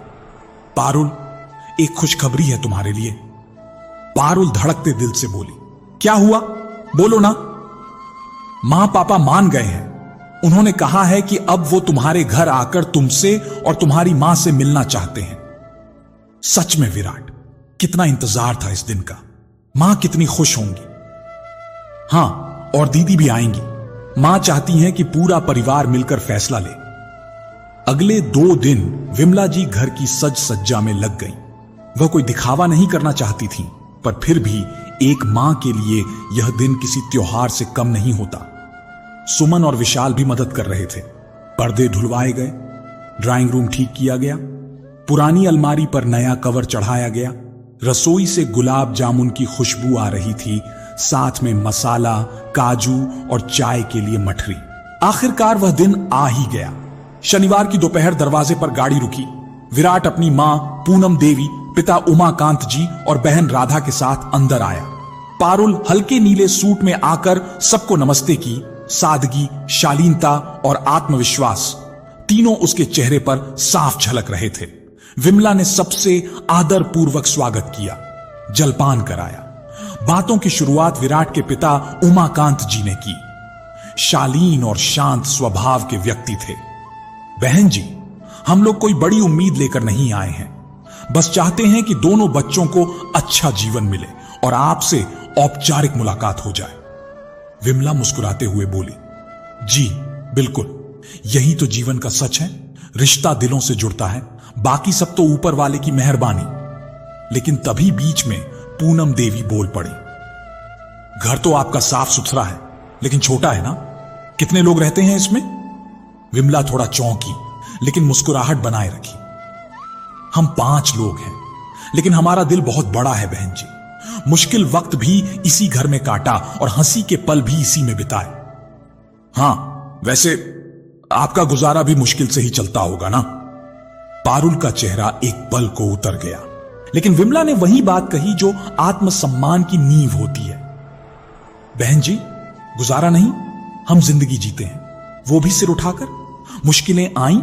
पारुल, एक खुशखबरी है तुम्हारे लिए। पारुल धड़कते दिल से बोली, क्या हुआ? बोलो ना। मां पापा मान गए हैं। उन्होंने कहा है कि अब वो तुम्हारे घर आकर तुमसे और तुम्हारी मां से मिलना चाहते हैं। सच में विराट, कितना इंतजार था इस दिन का। मां कितनी खुश होंगी। हां, और दीदी भी आएंगी। मां चाहती हैं कि पूरा परिवार मिलकर फैसला ले। अगले 2 दिन विमला जी घर की सज सज्जा में लग गई। वह कोई दिखावा नहीं करना चाहती थी, पर फिर भी एक मां के लिए यह दिन किसी त्योहार से कम नहीं होता। सुमन और विशाल भी मदद कर रहे थे। पर्दे धुलवाए गए, ड्राइंग रूम ठीक किया गया, पुरानी अलमारी पर नया कवर चढ़ाया गया, रसोई से गुलाब जामुन की खुशबू आ रही थी, साथ में मसाला, काजू और चाय के लिए मठरी। आखिरकार वह दिन आ ही गया। शनिवार की दोपहर दरवाजे पर गाड़ी रुकी। विराट अपनी मां पूनम देवी, पिता उमाकांत जी और बहन राधा के साथ अंदर आया। पारुल हल्के नीले सूट में आकर सबको नमस्ते की। सादगी, शालीनता और आत्मविश्वास तीनों उसके चेहरे पर साफ झलक रहे थे। विमला ने सबसे आदरपूर्वक स्वागत किया, जलपान कराया। बातों की शुरुआत विराट के पिता उमाकांत जी ने की। शालीन और शांत स्वभाव के व्यक्ति थे। बहन जी, हम लोग कोई बड़ी उम्मीद लेकर नहीं आए हैं, बस चाहते हैं कि दोनों बच्चों को अच्छा जीवन मिले और आपसे औपचारिक मुलाकात हो जाए। विमला मुस्कुराते हुए बोली, जी बिल्कुल, यही तो जीवन का सच है। रिश्ता दिलों से जुड़ता है, बाकी सब तो ऊपर वाले की मेहरबानी। लेकिन तभी बीच में पूनम देवी बोल पड़ी, घर तो आपका साफ सुथरा है, लेकिन छोटा है ना? कितने लोग रहते हैं इसमें? विमला थोड़ा चौंकी, लेकिन मुस्कुराहट बनाए रखी। हम 5 लोग हैं, लेकिन हमारा दिल बहुत बड़ा है बहन जी। मुश्किल वक्त भी इसी घर में काटा और हंसी के पल भी इसी में बिताए। हां, वैसे आपका गुजारा भी मुश्किल से ही चलता होगा ना? पारुल का चेहरा एक पल को उतर गया, लेकिन विमला ने वही बात कही जो आत्मसम्मान की नींव होती है। बहन जी, गुजारा नहीं, हम जिंदगी जीते हैं, वो भी सिर उठाकर। मुश्किलें आईं,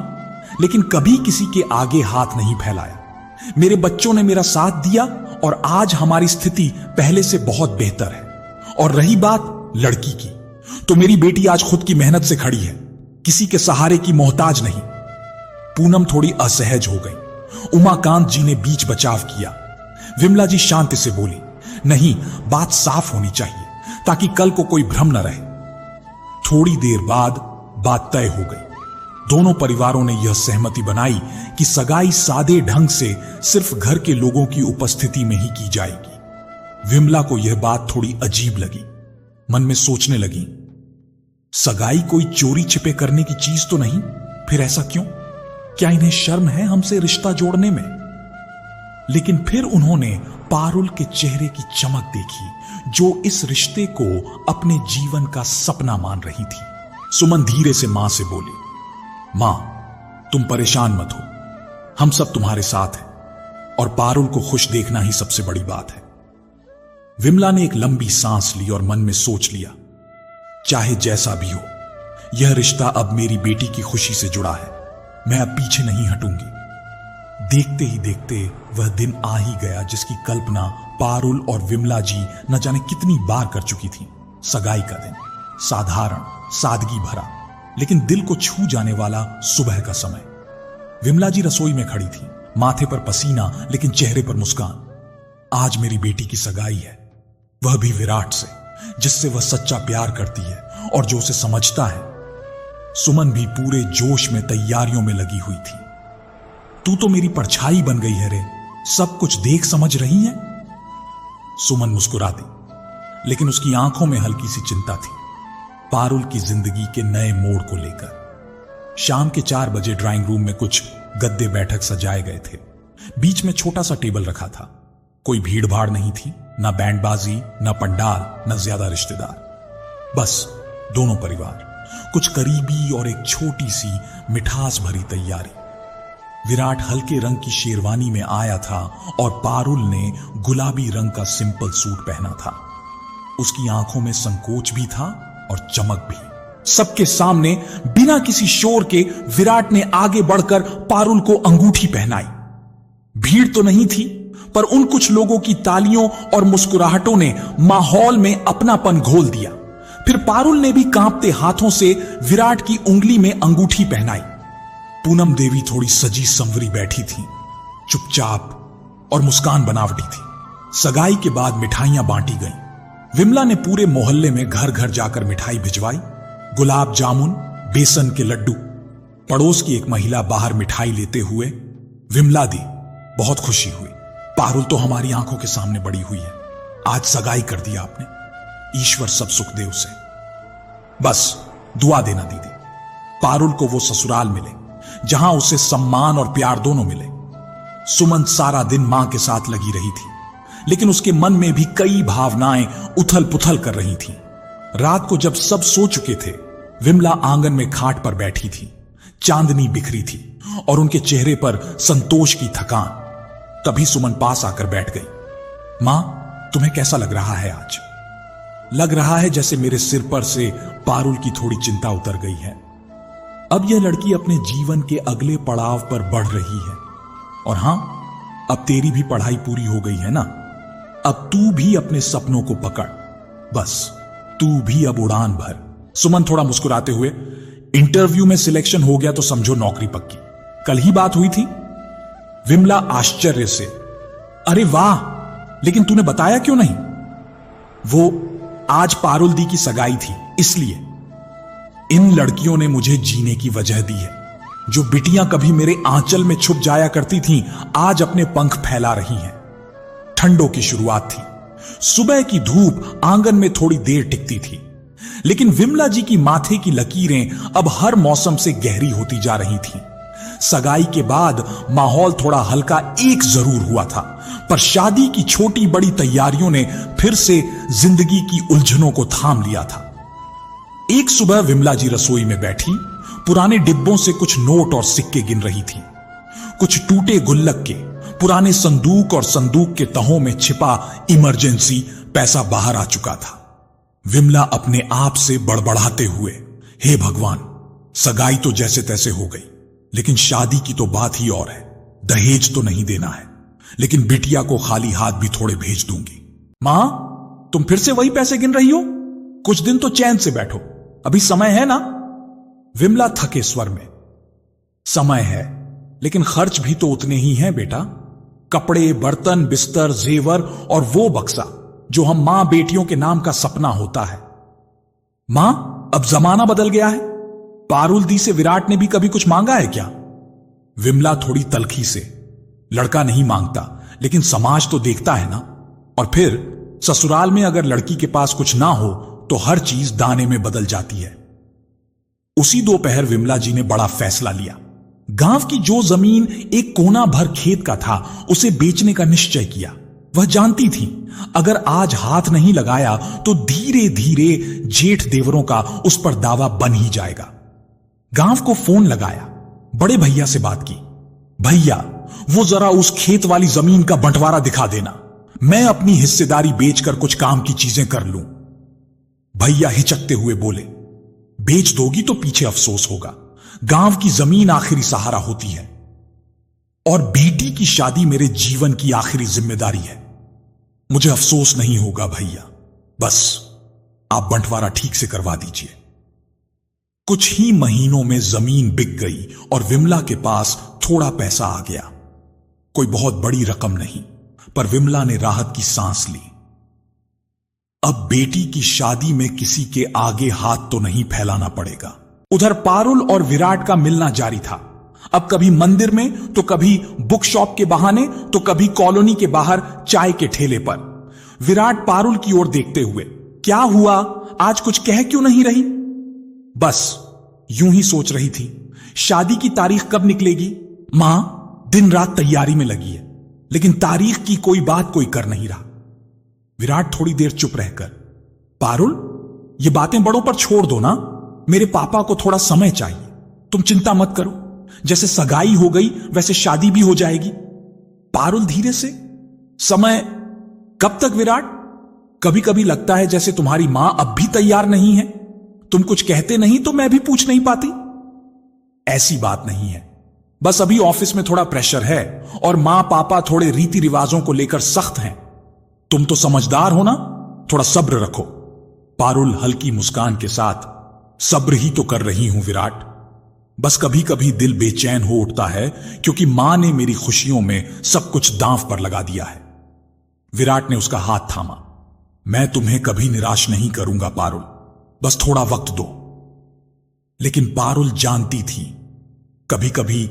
लेकिन कभी किसी के आगे हाथ नहीं फैलाया। मेरे बच्चों ने मेरा साथ दिया और आज हमारी स्थिति पहले से बहुत बेहतर है। और रही बात लड़की की, तो मेरी बेटी आज खुद की मेहनत से खड़ी है, किसी के सहारे की मोहताज नहीं। पूनम थोड़ी असहज हो गई। उमाकांत जी ने बीच बचाव किया। विमला जी शांति से बोली, नहीं, बात साफ होनी चाहिए ताकि कल को कोई भ्रम न रहे। थोड़ी देर बाद बात तय हो गई। दोनों परिवारों ने यह सहमति बनाई कि सगाई सादे ढंग से सिर्फ घर के लोगों की उपस्थिति में ही की जाएगी। विमला को यह बात थोड़ी अजीब लगी। मन में सोचने लगी, सगाई कोई चोरी छिपे करने की चीज तो नहीं? फिर ऐसा क्यों? क्या इन्हें शर्म है हमसे रिश्ता जोड़ने में? लेकिन फिर उन्होंने पारुल के चेहरे की चमक देखी, जो इस रिश्ते को अपने जीवन का सपना मान रही थी। सुमन धीरे से मां से बोली, मां, तुम परेशान मत हो, हम सब तुम्हारे साथ हैं और पारुल को खुश देखना ही सबसे बड़ी बात है। विमला ने एक लंबी सांस ली और मन में सोच लिया, चाहे जैसा भी हो, यह रिश्ता अब मेरी बेटी की खुशी से जुड़ा है। मैं अब पीछे नहीं हटूंगी। देखते ही देखते वह दिन आ ही गया जिसकी कल्पना पारुल और विमला जी न जाने कितनी बार कर चुकी थी। सगाई का दिन, साधारण, सादगी भरा, लेकिन दिल को छू जाने वाला सुबह का समय। विमला जी रसोई में खड़ी थी, माथे पर पसीना लेकिन चेहरे पर मुस्कान। आज मेरी बेटी की सगाई है, वह भी विराट से, जिससे वह सच्चा प्यार करती है और जो उसे समझता है। सुमन भी पूरे जोश में तैयारियों में लगी हुई थी। तू तो मेरी परछाई बन गई है रे, सब कुछ देख समझ रही है? सुमन मुस्कुरा दी, लेकिन उसकी आंखों में हल्की सी चिंता थी, पारुल की जिंदगी के नए मोड़ को लेकर। शाम के 4 बजे ड्राइंग रूम में कुछ गद्दे बैठक सजाए गए थे। बीच में छोटा सा टेबल रखा था। कोई भीड़ भाड़ नहीं थी, ना बैंडबाजी, ना पंडाल, ना ज्यादा रिश्तेदार। बस दोनों परिवार, कुछ करीबी और एक छोटी सी मिठास भरी तैयारी। विराट हल्के रंग की शेरवानी में आया था और पारुल ने गुलाबी रंग का सिंपल सूट पहना था। उसकी आंखों में संकोच भी था और चमक भी। सबके सामने बिना किसी शोर के विराट ने आगे बढ़कर पारुल को अंगूठी पहनाई। भीड़ तो नहीं थी, पर उन कुछ लोगों की तालियों और मुस्कुराहटों ने माहौल में अपनापन घोल दिया। फिर पारुल ने भी कांपते हाथों से विराट की उंगली में अंगूठी पहनाई। पूनम देवी थोड़ी सजी संवरी बैठी थी, चुपचाप और मुस्कान बनावटी थी। सगाई के बाद मिठाइयां बांटी गईं। विमला ने पूरे मोहल्ले में घर घर जाकर मिठाई भिजवाई। गुलाब जामुन, बेसन के लड्डू। पड़ोस की एक महिला बाहर मिठाई लेते हुए विमला दी। बहुत खुशी हुई। पारुल तो हमारी आंखों के सामने बड़ी हुई है। आज सगाई कर दिया आपने। ईश्वर सब सुख दे उसे। बस दुआ देना दीदी, पारुल को वो ससुराल मिले जहां उसे सम्मान और प्यार दोनों मिले। सुमन सारा दिन मां के साथ लगी रही थी, लेकिन उसके मन में भी कई भावनाएं उथल पुथल कर रही थीं। रात को जब सब सो चुके थे, विमला आंगन में खाट पर बैठी थी। चांदनी बिखरी थी और उनके चेहरे पर संतोष की थकान। तभी सुमन पास आकर बैठ गई। मां, तुम्हें कैसा लग रहा है आज? लग रहा है जैसे मेरे सिर पर से पारुल की थोड़ी चिंता उतर गई है। अब यह लड़की अपने जीवन के अगले पड़ाव पर बढ़ रही है। और हां, अब तेरी भी पढ़ाई पूरी हो गई है ना। अब तू भी अपने सपनों को पकड़। बस तू भी अब उड़ान भर। सुमन थोड़ा मुस्कुराते हुए, इंटरव्यू में सिलेक्शन हो गया तो समझो नौकरी पक्की। कल ही बात हुई थी। विमला आश्चर्य से, अरे वाह, लेकिन तूने बताया क्यों नहीं? वो आज पारुल दी की सगाई थी, इसलिए। इन लड़कियों ने मुझे जीने की वजह दी है। जो बिटियां कभी मेरे आंचल में छुप जाया करती थीं, आज अपने पंख फैला रही हैं। ठंडों की शुरुआत थी। सुबह की धूप आंगन में थोड़ी देर टिकती थी, लेकिन विमला जी की माथे की लकीरें अब हर मौसम से गहरी होती जा रही थीं। सगाई के बाद माहौल थोड़ा हल्का एक जरूर हुआ था, पर शादी की छोटी बड़ी तैयारियों ने फिर से जिंदगी की उलझनों को थाम लिया था। एक सुबह विमला जी रसोई में बैठी पुराने डिब्बों से कुछ नोट और सिक्के गिन रही थी। कुछ टूटे गुल्लक के, पुराने संदूक और संदूक के तहों में छिपा इमरजेंसी पैसा बाहर आ चुका था। विमला अपने आप से बड़बड़ाते हुए, हे भगवान, सगाई तो जैसे तैसे हो गई, लेकिन शादी की तो बात ही और है। दहेज तो नहीं देना है, लेकिन बिटिया को खाली हाथ भी थोड़े भेज दूंगी। मां, तुम फिर से वही पैसे गिन रही हो? कुछ दिन तो चैन से बैठो, अभी समय है ना। विमला थके स्वर में, समय है, लेकिन खर्च भी तो उतने ही हैं बेटा। कपड़े, बर्तन, बिस्तर, जेवर और वो बक्सा जो हम मां बेटियों के नाम का सपना होता है। मां, अब जमाना बदल गया है। पारुल दी से विराट ने भी कभी कुछ मांगा है क्या? विमला थोड़ी तलखी से, लड़का नहीं मांगता, लेकिन समाज तो देखता है ना। और फिर ससुराल में अगर लड़की के पास कुछ ना हो तो हर चीज दाने में बदल जाती है। उसी दोपहर विमला जी ने बड़ा फैसला लिया। गांव की जो जमीन एक कोना भर खेत का था, उसे बेचने का निश्चय किया। वह जानती थी, अगर आज हाथ नहीं लगाया तो धीरे धीरे जेठ देवरों का उस पर दावा बन ही जाएगा। गांव को फोन लगाया, बड़े भैया से बात की। भैया, वो जरा उस खेत वाली जमीन का बंटवारा दिखा देना, मैं अपनी हिस्सेदारी बेचकर कुछ काम की चीजें कर लूं। भैया हिचकते हुए बोले, बेच दोगी तो पीछे अफसोस होगा। गांव की जमीन आखिरी सहारा होती है, और बेटी की शादी मेरे जीवन की आखिरी जिम्मेदारी है। मुझे अफसोस नहीं होगा भैया, बस आप बंटवारा ठीक से करवा दीजिए। कुछ ही महीनों में जमीन बिक गई और विमला के पास थोड़ा पैसा आ गया। कोई बहुत बड़ी रकम नहीं, पर विमला ने राहत की सांस ली। अब बेटी की शादी में किसी के आगे हाथ तो नहीं फैलाना पड़ेगा। उधर पारुल और विराट का मिलना जारी था। अब कभी मंदिर में तो कभी बुक शॉप के बहाने तो कभी कॉलोनी के बाहर चाय के ठेले पर। विराट पारुल की ओर देखते हुए, क्या हुआ, आज कुछ कह क्यों नहीं रही? बस यूं ही सोच रही थी शादी की तारीख कब निकलेगी? मां दिन रात तैयारी में लगी है, लेकिन तारीख की कोई बात कोई कर नहीं रहा। विराट थोड़ी देर चुप रहकर, पारुल, ये बातें बड़ों पर छोड़ दो ना, मेरे पापा को थोड़ा समय चाहिए, तुम चिंता मत करो, जैसे सगाई हो गई वैसे शादी भी हो जाएगी। पारुल धीरे से, समय कब तक विराट? कभी कभी लगता है जैसे तुम्हारी मां अब भी तैयार नहीं है, तुम कुछ कहते नहीं तो मैं भी पूछ नहीं पाती। ऐसी बात नहीं है, बस अभी ऑफिस में थोड़ा प्रेशर है और मां पापा थोड़े रीति रिवाजों को लेकर सख्त हैं। तुम तो समझदार हो ना, थोड़ा सब्र रखो। पारुल हल्की मुस्कान के साथ, सब्र ही तो कर रही हूं विराट, बस कभी कभी दिल बेचैन हो उठता है क्योंकि मां ने मेरी खुशियों में सब कुछ दांव पर लगा दिया है। विराट ने उसका हाथ थामा। मैं तुम्हें कभी निराश नहीं करूंगा पारुल, बस थोड़ा वक्त दो। लेकिन पारुल जानती थी कभी कभी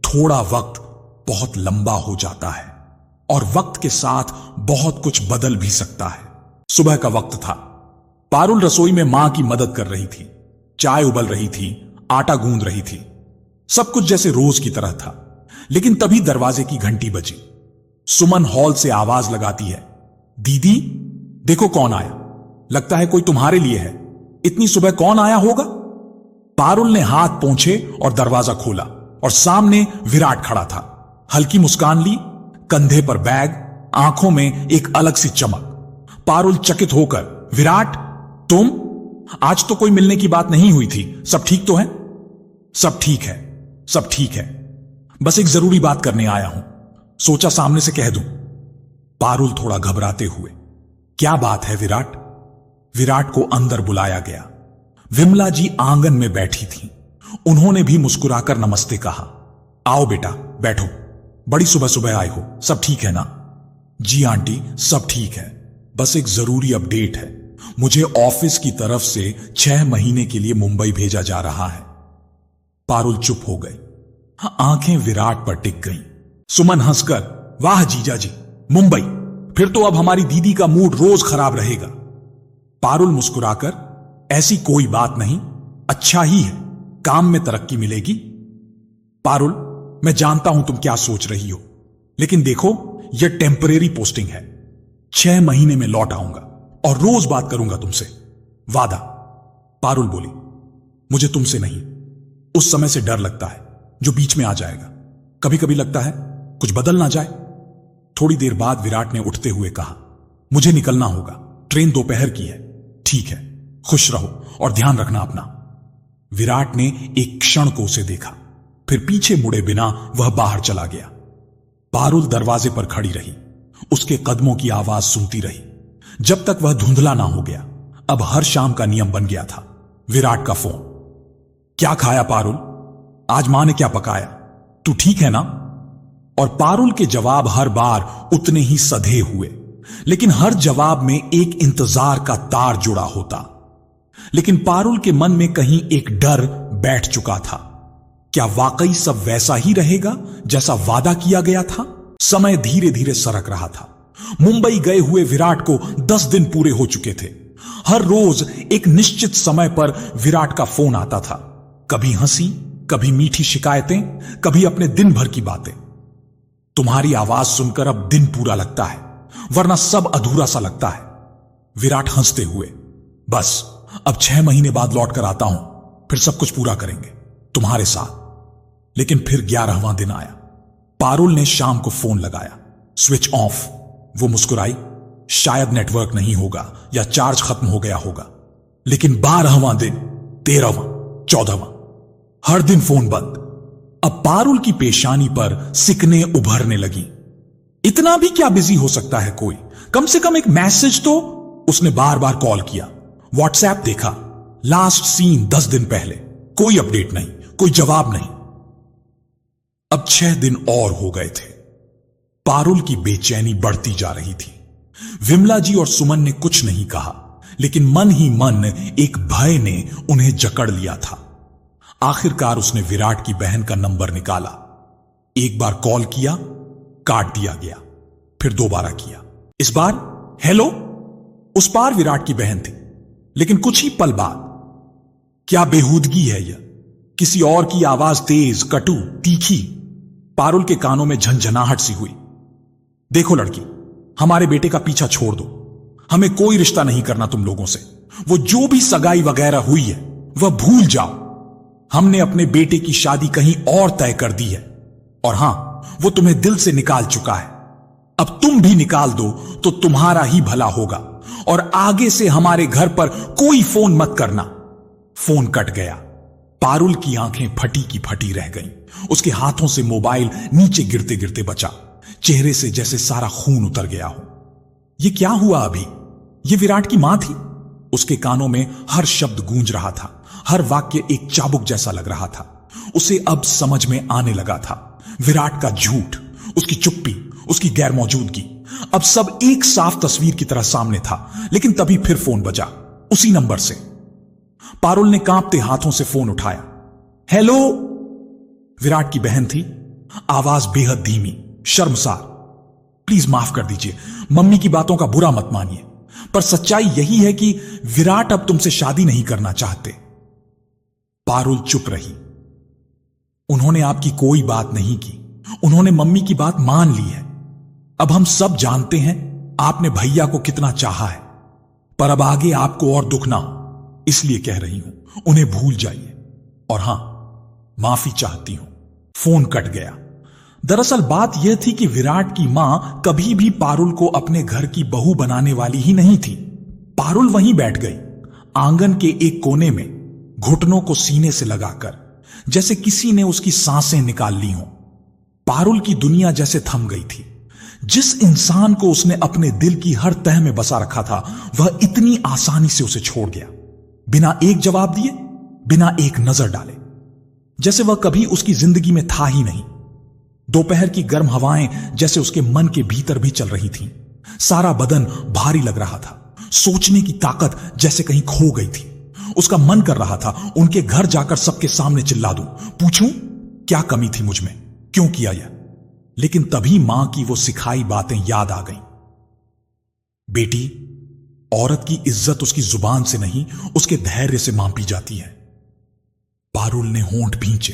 थोड़ा वक्त बहुत लंबा हो जाता है और वक्त के साथ बहुत कुछ बदल भी सकता है। सुबह का वक्त था। पारुल रसोई में मां की मदद कर रही थी। चाय उबल रही थी, आटा गूंद रही थी, सब कुछ जैसे रोज की तरह था। लेकिन तभी दरवाजे की घंटी बजी। सुमन हॉल से आवाज लगाती है, दीदी देखो कौन आया, लगता है कोई तुम्हारे लिए है, इतनी सुबह कौन आया होगा? पारुल ने हाथ पोंछे और दरवाजा खोला और सामने विराट खड़ा था। हल्की मुस्कान ली, कंधे पर बैग, आंखों में एक अलग सी चमक। पारुल चकित होकर, विराट तुम? आज तो कोई मिलने की बात नहीं हुई थी, सब ठीक तो है? सब ठीक है, सब ठीक है, बस एक जरूरी बात करने आया हूं, सोचा सामने से कह दूं। पारुल थोड़ा घबराते हुए, क्या बात है विराट? विराट को अंदर बुलाया गया। विमला जी आंगन में बैठी थीं। उन्होंने भी मुस्कुराकर नमस्ते कहा। आओ बेटा बैठो, बड़ी सुबह सुबह आए हो, सब ठीक है ना? जी आंटी सब ठीक है, बस एक जरूरी अपडेट है, मुझे ऑफिस की तरफ से 6 महीने के लिए मुंबई भेजा जा रहा है। पारुल चुप हो गई। आंखें विराट पर टिक गईं। सुमन हंसकर, वाह जीजा जी, मुंबई, फिर तो अब हमारी दीदी का मूड रोज खराब रहेगा। पारुल मुस्कुराकर, ऐसी कोई बात नहीं, अच्छा ही है, काम में तरक्की मिलेगी। पारुल मैं जानता हूं तुम क्या सोच रही हो, लेकिन देखो यह टेम्परेरी पोस्टिंग है, 6 महीने में लौट आऊंगा और रोज बात करूंगा तुमसे, वादा। पारुल बोली, मुझे तुमसे नहीं, उस समय से डर लगता है जो बीच में आ जाएगा। कभी कभी लगता है कुछ बदल ना जाए। थोड़ी देर बाद विराट ने उठते हुए कहा, मुझे निकलना होगा, ट्रेन दोपहर की है। ठीक है, खुश रहो और ध्यान रखना अपना। विराट ने एक क्षण को उसे देखा, फिर पीछे मुड़े बिना वह बाहर चला गया। पारुल दरवाजे पर खड़ी रही, उसके कदमों की आवाज सुनती रही जब तक वह धुंधला ना हो गया। अब हर शाम का नियम बन गया था। विराट का फोन, क्या खाया पारुल? आज मां ने क्या पकाया? तू ठीक है ना? और पारुल के जवाब हर बार उतने ही सधे हुए, लेकिन हर जवाब में एक इंतजार का तार जुड़ा होता। लेकिन पारुल के मन में कहीं एक डर बैठ चुका था। क्या वाकई सब वैसा ही रहेगा जैसा वादा किया गया था? समय धीरे धीरे सरक रहा था। मुंबई गए हुए विराट को 10 दिन पूरे हो चुके थे। हर रोज एक निश्चित समय पर विराट का फोन आता था, कभी हंसी, कभी मीठी शिकायतें, कभी अपने दिन भर की बातें। तुम्हारी आवाज सुनकर अब दिन पूरा लगता है, वरना सब अधूरा सा लगता है। विराट हंसते हुए, बस अब 6 महीने बाद लौट कर आता हूं, फिर सब कुछ पूरा करेंगे तुम्हारे साथ। लेकिन फिर 11वां दिन आया। पारुल ने शाम को फोन लगाया, स्विच ऑफ। वो मुस्कुराई, शायद नेटवर्क नहीं होगा या चार्ज खत्म हो गया होगा। लेकिन 12वां दिन, 13वां, 14वां, हर दिन फोन बंद। अब पारुल की पेशानी पर सिकने उभरने लगी। इतना भी क्या बिजी हो सकता है कोई? कम से कम एक मैसेज तो। उसने बार बार कॉल किया, व्हाट्सएप देखा, लास्ट सीन 10 दिन पहले, कोई अपडेट नहीं, कोई जवाब नहीं। अब 6 दिन और हो गए थे। पारुल की बेचैनी बढ़ती जा रही थी। विमला जी और सुमन ने कुछ नहीं कहा, लेकिन मन ही मन एक भय ने उन्हें जकड़ लिया था। आखिरकार उसने विराट की बहन का नंबर निकाला। एक बार कॉल किया, काट दिया गया, फिर दोबारा किया। इस बार हेलो। उस पार विराट की बहन थी, लेकिन कुछ ही पल बाद, क्या बेहूदगी है यह? किसी और की आवाज तेज, कटु, तीखी। पारुल के कानों में झंझनाहट सी हुई। देखो लड़की, हमारे बेटे का पीछा छोड़ दो। हमें कोई रिश्ता नहीं करना तुम लोगों से। वो जो भी सगाई वगैरह हुई है वह भूल जाओ। हमने अपने बेटे की शादी कहीं और तय कर दी है, और हां, वो तुम्हें दिल से निकाल चुका है। अब तुम भी निकाल दो तो तुम्हारा ही भला होगा, और आगे से हमारे घर पर कोई फोन मत करना। फोन कट गया। पारुल की आंखें फटी की फटी रह गईं। उसके हाथों से मोबाइल नीचे गिरते गिरते बचा। चेहरे से जैसे सारा खून उतर गया हो। यह क्या हुआ अभी? यह विराट की मां थी। उसके कानों में हर शब्द गूंज रहा था, हर वाक्य एक चाबुक जैसा लग रहा था। उसे अब समझ में आने लगा था, विराट का झूठ, उसकी चुप्पी, उसकी गैर मौजूदगी, अब सब एक साफ तस्वीर की तरह सामने था। लेकिन तभी फिर फोन बजा, उसी नंबर से। पारुल ने कांपते हाथों से फोन उठाया। हेलो। विराट की बहन थी। आवाज बेहद धीमी, शर्मसार। प्लीज माफ कर दीजिए, मम्मी की बातों का बुरा मत मानिए, पर सच्चाई यही है कि विराट अब तुमसे शादी नहीं करना चाहते। पारुल चुप रही। उन्होंने आपकी कोई बात नहीं की, उन्होंने मम्मी की बात मान ली है। अब हम सब जानते हैं आपने भैया को कितना चाहा है, पर अब आगे आपको और दुख ना हो, इसलिए कह रही हूं, उन्हें भूल जाइए। और हां, माफी चाहती हूं। फोन कट गया। दरअसल बात यह थी कि विराट की मां कभी भी पारुल को अपने घर की बहू बनाने वाली ही नहीं थी। पारुल वहीं बैठ गई, आंगन के एक कोने में, घुटनों को सीने से लगाकर, जैसे किसी ने उसकी सांसें निकाल ली हों। पारुल की दुनिया जैसे थम गई थी। जिस इंसान को उसने अपने दिल की हर तह में बसा रखा था, वह इतनी आसानी से उसे छोड़ गया, बिना एक जवाब दिए, बिना एक नजर डाले, जैसे वह कभी उसकी जिंदगी में था ही नहीं। दोपहर की गर्म हवाएं जैसे उसके मन के भीतर भी चल रही थीं। सारा बदन भारी लग रहा था। सोचने की ताकत जैसे कहीं खो गई थी। उसका मन कर रहा था उनके घर जाकर सबके सामने चिल्ला दूं, पूछूं क्या कमी थी मुझ में, क्यों किया यह। लेकिन तभी मां की वो सिखाई बातें याद आ गईं। बेटी, औरत की इज्जत उसकी जुबान से नहीं, उसके धैर्य से मापी जाती है। पारुल ने होंठ भींचे।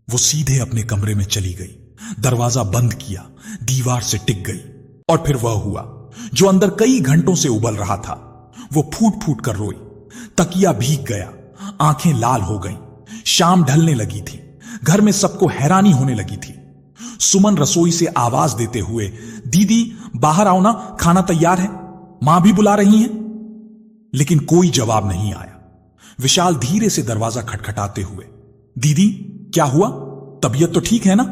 वो सीधे अपने कमरे में चली गई, दरवाजा बंद किया, दीवार से टिक गई। और फिर वह हुआ जो अंदर कई घंटों से उबल रहा था। वो फूट फूट कर रोई। तकिया भीग गया, आंखें लाल हो गईं। शाम ढलने लगी थी। घर में सबको हैरानी होने लगी थी। सुमन रसोई से आवाज देते हुए, दीदी बाहर आओ ना, खाना तैयार है, मां भी बुला रही हैं। लेकिन कोई जवाब नहीं आया। विशाल धीरे से दरवाजा खटखटाते हुए, दीदी क्या हुआ, तबीयत तो ठीक है ना?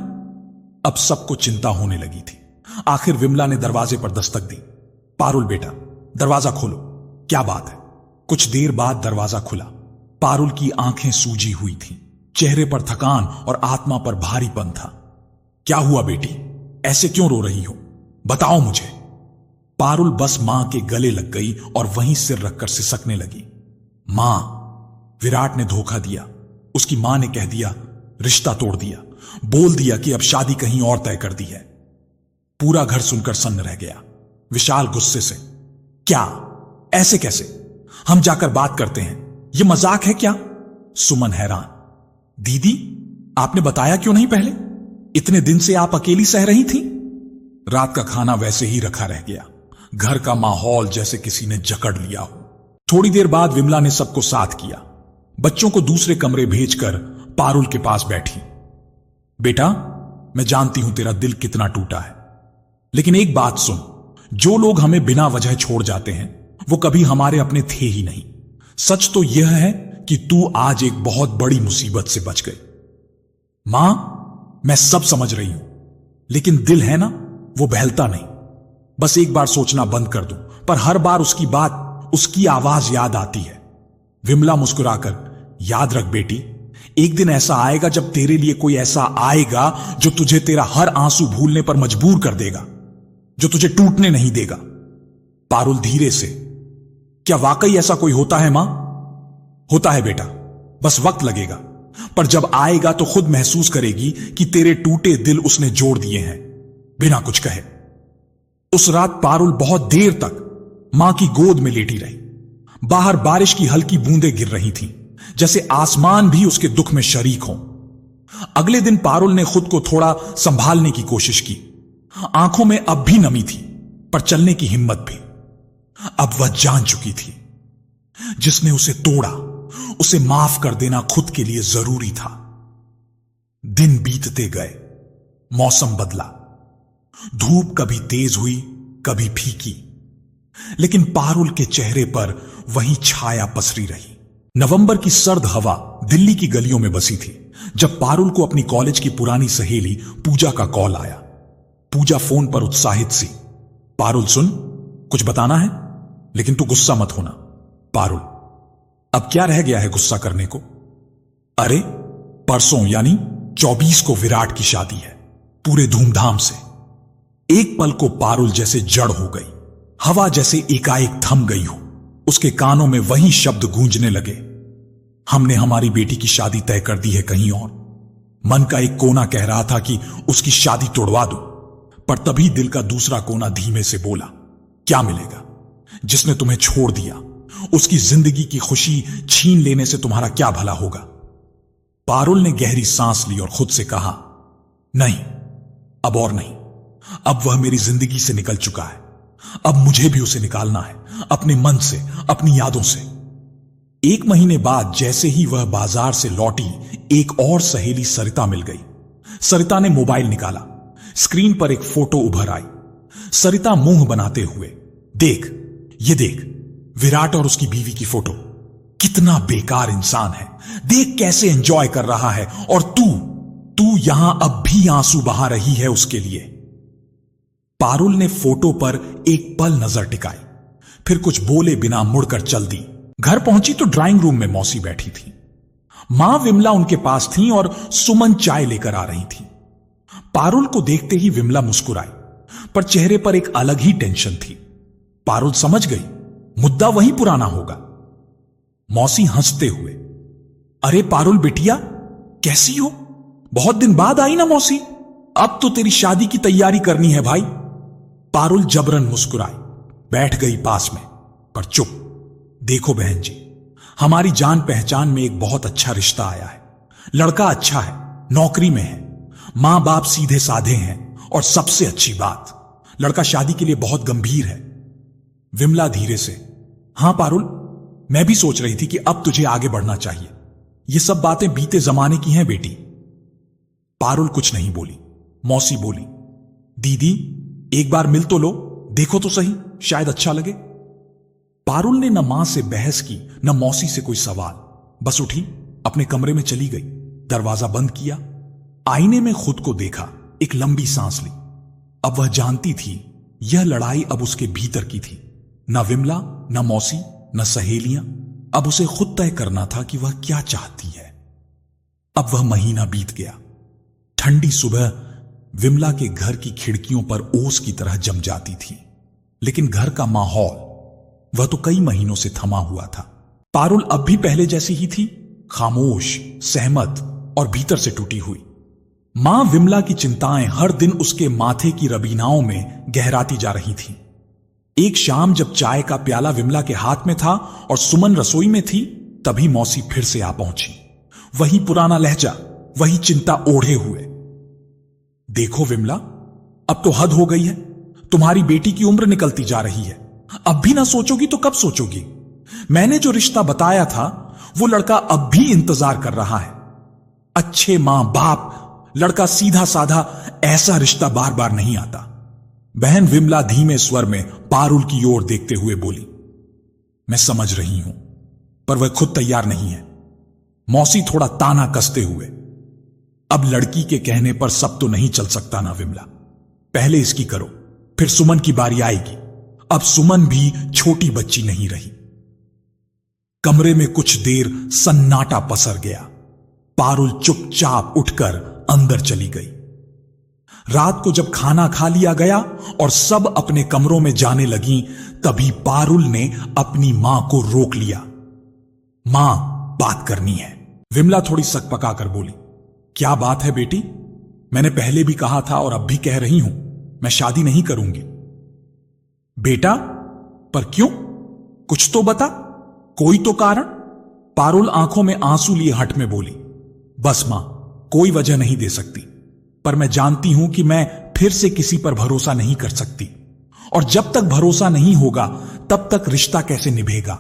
अब सबको चिंता होने लगी थी। आखिर विमला ने दरवाजे पर दस्तक दी। पारुल बेटा, दरवाजा खोलो, क्या बात है? कुछ देर बाद दरवाजा खुला। पारुल की आंखें सूजी हुई थीं, चेहरे पर थकान और आत्मा पर भारीपन था। क्या हुआ बेटी, ऐसे क्यों रो रही हो, बताओ मुझे। पारुल बस मां के गले लग गई और वहीं सिर रखकर सिसकने लगी। मां, विराट ने धोखा दिया। उसकी मां ने कह दिया, रिश्ता तोड़ दिया, बोल दिया कि अब शादी कहीं और तय कर दी है। पूरा घर सुनकर सन्न रह गया। विशाल गुस्से से, क्या, ऐसे कैसे? हम जाकर बात करते हैं, यह मजाक है क्या? सुमन हैरान, दीदी आपने बताया क्यों नहीं पहले? इतने दिन से आप अकेली सह रही थी। रात का खाना वैसे ही रखा रह गया। घर का माहौल जैसे किसी ने जकड़ लिया हो। थोड़ी देर बाद विमला ने सबको साथ किया। बच्चों को दूसरे कमरे भेजकर पारुल के पास बैठी। बेटा, मैं जानती हूं तेरा दिल कितना टूटा है, लेकिन एक बात सुन, जो लोग हमें बिना वजह छोड़ जाते हैं वो कभी हमारे अपने थे ही नहीं। सच तो यह है कि तू आज एक बहुत बड़ी मुसीबत से बच गई। मां, मैं सब समझ रही हूं, लेकिन दिल है ना, वो बहलता नहीं। बस एक बार सोचना बंद कर दूं, पर हर बार उसकी बात, उसकी आवाज याद आती है। विमला मुस्कुराकर, याद रख बेटी, एक दिन ऐसा आएगा जब तेरे लिए कोई ऐसा आएगा जो तुझे तेरा हर आंसू भूलने पर मजबूर कर देगा, जो तुझे टूटने नहीं देगा। पारुल धीरे से, क्या वाकई ऐसा कोई होता है मां? होता है बेटा, बस वक्त लगेगा, पर जब आएगा तो खुद महसूस करेगी कि तेरे टूटे दिल उसने जोड़ दिए हैं, बिना कुछ कहे। उस रात पारुल बहुत देर तक मां की गोद में लेटी रही। बाहर बारिश की हल्की बूंदें गिर रही थीं, जैसे आसमान भी उसके दुख में शरीक हो। अगले दिन पारुल ने खुद को थोड़ा संभालने की कोशिश की। आंखों में अब भी नमी थी, पर चलने की हिम्मत भी। अब वह जान चुकी थी, जिसने उसे तोड़ा उसे माफ कर देना खुद के लिए जरूरी था। दिन बीतते गए, मौसम बदला। धूप कभी तेज हुई, कभी फीकी, लेकिन पारुल के चेहरे पर वही छाया पसरी रही। नवंबर की सर्द हवा दिल्ली की गलियों में बसी थी जब पारुल को अपनी कॉलेज की पुरानी सहेली पूजा का कॉल आया। पूजा फोन पर उत्साहित सी, पारुल सुन, कुछ बताना है, लेकिन तू गुस्सा मत होना। पारुल, अब क्या रह गया है गुस्सा करने को? अरे परसों यानी 24 को विराट की शादी है, पूरे धूमधाम से। एक पल को पारुल जैसे जड़ हो गई, हवा जैसे एकाएक थम गई हो। उसके कानों में वही शब्द गूंजने लगे, हमने हमारी बेटी की शादी तय कर दी है कहीं और। मन का एक कोना कह रहा था कि उसकी शादी तोड़वा दो, पर तभी दिल का दूसरा कोना धीमे से बोला, क्या मिलेगा? जिसने तुम्हें छोड़ दिया उसकी जिंदगी की खुशी छीन लेने से तुम्हारा क्या भला होगा? पारुल ने गहरी सांस ली और खुद से कहा, नहीं, अब और नहीं। अब वह मेरी जिंदगी से निकल चुका है। अब मुझे भी उसे निकालना है, अपने मन से, अपनी यादों से। 1 महीने बाद जैसे ही वह बाजार से लौटी, एक और सहेली सरिता मिल गई। सरिता ने मोबाइल निकाला, स्क्रीन पर एक फोटो उभर आई। सरिता मुंह बनाते हुए, देख, ये देख, विराट और उसकी बीवी की फोटो। कितना बेकार इंसान है, देख कैसे एंजॉय कर रहा है, और तू यहां अब भी आंसू बहा रही है उसके लिए। पारुल ने फोटो पर एक पल नजर टिकाई, फिर कुछ बोले बिना मुड़कर चल दी। घर पहुंची तो ड्राइंग रूम में मौसी बैठी थी। मां विमला उनके पास थी और सुमन चाय लेकर आ रही थी। पारुल को देखते ही विमला मुस्कुराई, पर चेहरे पर एक अलग ही टेंशन थी। पारुल समझ गई, मुद्दा वही पुराना होगा। मौसी हंसते हुए, अरे पारुल बिटिया, कैसी हो? बहुत दिन बाद आई ना मौसी, अब तो तेरी शादी की तैयारी करनी है भाई। पारुल जबरन मुस्कुराई, बैठ गई पास में, पर चुप। देखो बहन जी, हमारी जान पहचान में एक बहुत अच्छा रिश्ता आया है। लड़का अच्छा है, नौकरी में है, मां बाप सीधे साधे हैं, और सबसे अच्छी बात, लड़का शादी के लिए बहुत गंभीर है। विमला धीरे से, हां पारुल, मैं भी सोच रही थी कि अब तुझे आगे बढ़ना चाहिए। ये सब बातें बीते जमाने की हैं बेटी। पारुल कुछ नहीं बोली। मौसी बोली, दीदी एक बार मिल तो लो, देखो तो सही, शायद अच्छा लगे। पारुल ने न मां से बहस की, न मौसी से कोई सवाल। बस उठी, अपने कमरे में चली गई, दरवाजा बंद किया, आईने में खुद को देखा, एक लंबी सांस ली। अब वह जानती थी यह लड़ाई अब उसके भीतर की थी। न विमला, न मौसी, न सहेलियां। अब उसे खुद तय करना था कि वह क्या चाहती है। अब वह महीना बीत गया। ठंडी सुबह विमला के घर की खिड़कियों पर ओस की तरह जम जाती थी, लेकिन घर का माहौल वह तो कई महीनों से थमा हुआ था। पारुल अब भी पहले जैसी ही थी, खामोश, सहमत और भीतर से टूटी हुई। मां विमला की चिंताएं हर दिन उसके माथे की रबीनाओं में गहराती जा रही थीं। एक शाम जब चाय का प्याला विमला के हाथ में था और सुमन रसोई में थी, तभी मौसी फिर से आ पहुंची। वही पुराना लहजा, वही चिंता ओढ़े हुए। देखो विमला, अब तो हद हो गई है। तुम्हारी बेटी की उम्र निकलती जा रही है। अब भी ना सोचोगी तो कब सोचोगी? मैंने जो रिश्ता बताया था वो लड़का अब भी इंतजार कर रहा है। अच्छे मां बाप, लड़का सीधा साधा, ऐसा रिश्ता बार बार नहीं आता। बहन विमला धीमे स्वर में पारुल की ओर देखते हुए बोली, मैं समझ रही हूं, पर वह खुद तैयार नहीं है। मौसी थोड़ा ताना कसते हुए, अब लड़की के कहने पर सब तो नहीं चल सकता ना विमला। पहले इसकी करो, फिर सुमन की बारी आएगी। अब सुमन भी छोटी बच्ची नहीं रही। कमरे में कुछ देर सन्नाटा पसर गया। पारुल चुपचाप उठकर अंदर चली गई। रात को जब खाना खा लिया गया और सब अपने कमरों में जाने लगी, तभी पारुल ने अपनी मां को रोक लिया। मां, बात करनी है। विमला थोड़ी सकपका कर बोली, क्या बात है बेटी? मैंने पहले भी कहा था और अब भी कह रही हूं, मैं शादी नहीं करूंगी। बेटा, पर क्यों? कुछ तो बता, कोई तो कारण। पारुल आंखों में आंसू लिए हठ में बोली, बस मां, कोई वजह नहीं दे सकती, पर मैं जानती हूं कि मैं फिर से किसी पर भरोसा नहीं कर सकती, और जब तक भरोसा नहीं होगा तब तक रिश्ता कैसे निभेगा।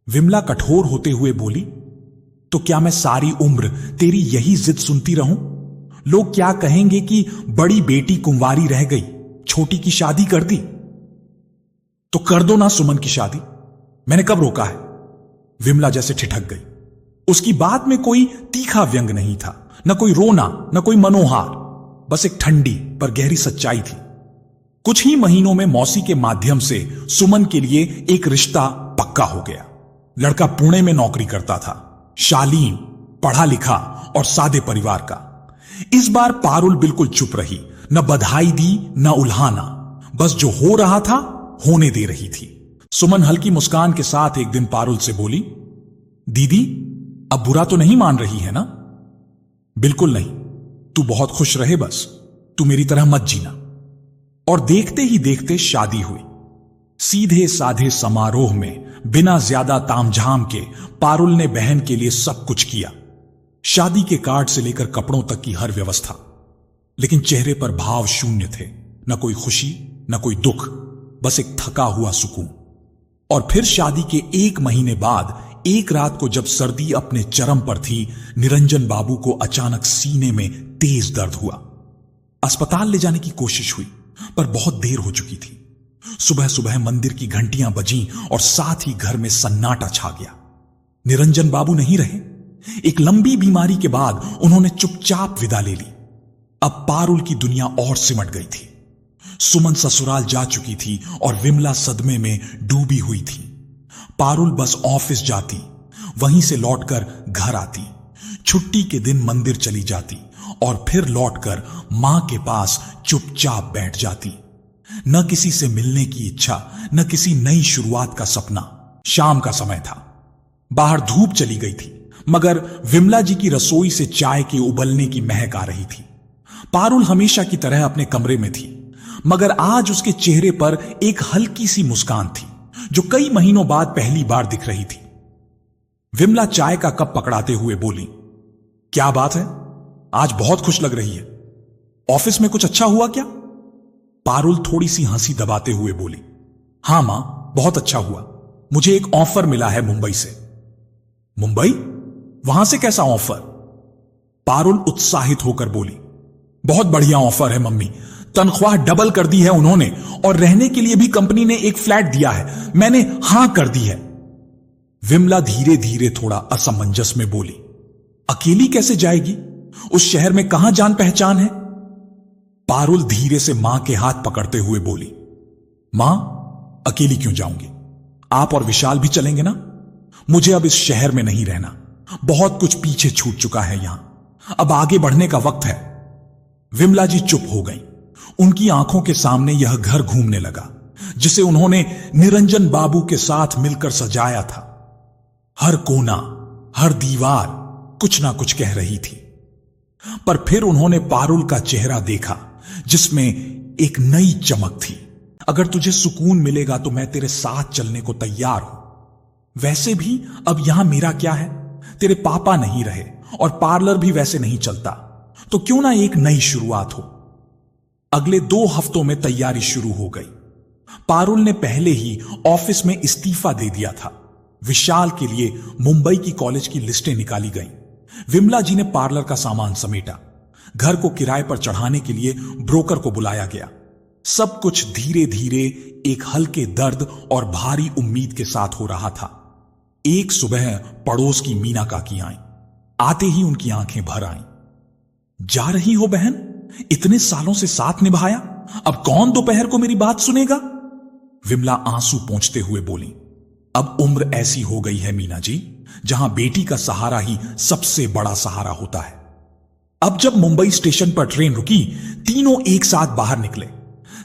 विमला कठोर होते हुए बोली, तो क्या मैं सारी उम्र तेरी यही जिद सुनती रहूं? लोग क्या कहेंगे कि बड़ी बेटी कुंवारी रह गई, छोटी की शादी कर दी। तो कर दो ना सुमन की शादी, मैंने कब रोका है? विमला जैसे ठिठक गई। उसकी बात में कोई तीखा व्यंग नहीं था, न कोई रोना, न कोई मनोहार, बस एक ठंडी पर गहरी सच्चाई थी। कुछ ही महीनों में मौसी के माध्यम से सुमन के लिए एक रिश्ता पक्का हो गया। लड़का पुणे में नौकरी करता था, शालीन, पढ़ा लिखा और सादे परिवार का। इस बार पारुल बिल्कुल चुप रही, न बधाई दी न उल्हाना, बस जो हो रहा था होने दे रही थी। सुमन हल्की मुस्कान के साथ एक दिन पारुल से बोली, दीदी अब बुरा तो नहीं मान रही है ना? बिल्कुल नहीं, तू बहुत खुश रहे, बस तू मेरी तरह मत जीना। और देखते ही देखते शादी हुई। सीधे साधे समारोह में बिना ज्यादा तामझाम के पारुल ने बहन के लिए सब कुछ किया, शादी के कार्ड से लेकर कपड़ों तक की हर व्यवस्था। लेकिन चेहरे पर भाव शून्य थे, न कोई खुशी न कोई दुख, बस एक थका हुआ सुकून। और फिर शादी के 1 महीने बाद एक रात को जब सर्दी अपने चरम पर थी, निरंजन बाबू को अचानक सीने में तेज दर्द हुआ। अस्पताल ले जाने की कोशिश हुई, पर बहुत देर हो चुकी थी। सुबह सुबह मंदिर की घंटियां बजीं और साथ ही घर में सन्नाटा छा गया। निरंजन बाबू नहीं रहे। एक लंबी बीमारी के बाद उन्होंने चुपचाप विदा ले ली। अब पारुल की दुनिया और सिमट गई थी। सुमन ससुराल जा चुकी थी और विमला सदमे में डूबी हुई थी। पारुल बस ऑफिस जाती, वहीं से लौटकर घर आती, छुट्टी के दिन मंदिर चली जाती और फिर लौटकर मां के पास चुपचाप बैठ जाती। न किसी से मिलने की इच्छा, न किसी नई शुरुआत का सपना। शाम का समय था, बाहर धूप चली गई थी, मगर विमला जी की रसोई से चाय के उबलने की महक आ रही थी। पारुल हमेशा की तरह अपने कमरे में थी, मगर आज उसके चेहरे पर एक हल्की सी मुस्कान थी, जो कई महीनों बाद पहली बार दिख रही थी। विमला चाय का कप पकड़ाते हुए बोली, क्या बात है, आज बहुत खुश लग रही है। ऑफिस में कुछ अच्छा हुआ क्या? पारुल थोड़ी सी हंसी दबाते हुए बोली, हां मां, बहुत अच्छा हुआ। मुझे एक ऑफर मिला है मुंबई से। मुंबई? वहां से कैसा ऑफर? पारुल उत्साहित होकर बोली, बहुत बढ़िया ऑफर है मम्मी, तनख्वाह डबल कर दी है उन्होंने और रहने के लिए भी कंपनी ने एक फ्लैट दिया है। मैंने हां कर दी है। विमला धीरे धीरे थोड़ा असमंजस में बोली, अकेली कैसे जाएगी? उस शहर में कहां जान पहचान है? पारुल धीरे से मां के हाथ पकड़ते हुए बोली, मां, अकेली क्यों जाऊंगी? आप और विशाल भी चलेंगे ना? मुझे अब इस शहर में नहीं रहना, बहुत कुछ पीछे छूट चुका है यहां, अब आगे बढ़ने का वक्त है। विमला जी चुप हो गई। उनकी आंखों के सामने यह घर घूमने लगा जिसे उन्होंने निरंजन बाबू के साथ मिलकर सजाया था। हर कोना, हर दीवार कुछ ना कुछ कह रही थी। पर फिर उन्होंने पारुल का चेहरा देखा जिसमें एक नई चमक थी। अगर तुझे सुकून मिलेगा तो मैं तेरे साथ चलने को तैयार हूं। वैसे भी अब यहां मेरा क्या है? तेरे पापा नहीं रहे और पार्लर भी वैसे नहीं चलता, तो क्यों ना एक नई शुरुआत हो। अगले 2 हफ्तों में तैयारी शुरू हो गई। पारुल ने पहले ही ऑफिस में इस्तीफा दे दिया था। विशाल के लिए मुंबई की कॉलेज की लिस्टें निकाली गईं। विमला जी ने पार्लर का सामान समेटा। घर को किराए पर चढ़ाने के लिए ब्रोकर को बुलाया गया। सब कुछ धीरे धीरे एक हल्के दर्द और भारी उम्मीद के साथ हो रहा था। एक सुबह पड़ोस की मीना काकी आईं। आते ही उनकी आंखें भर आईं। जा रही हो बहन? इतने सालों से साथ निभाया, अब कौन दोपहर को मेरी बात सुनेगा? विमला आंसू पोंछते हुए बोली, अब उम्र ऐसी हो गई है मीना जी, जहां बेटी का सहारा ही सबसे बड़ा सहारा होता है। अब जब मुंबई स्टेशन पर ट्रेन रुकी, तीनों एक साथ बाहर निकले।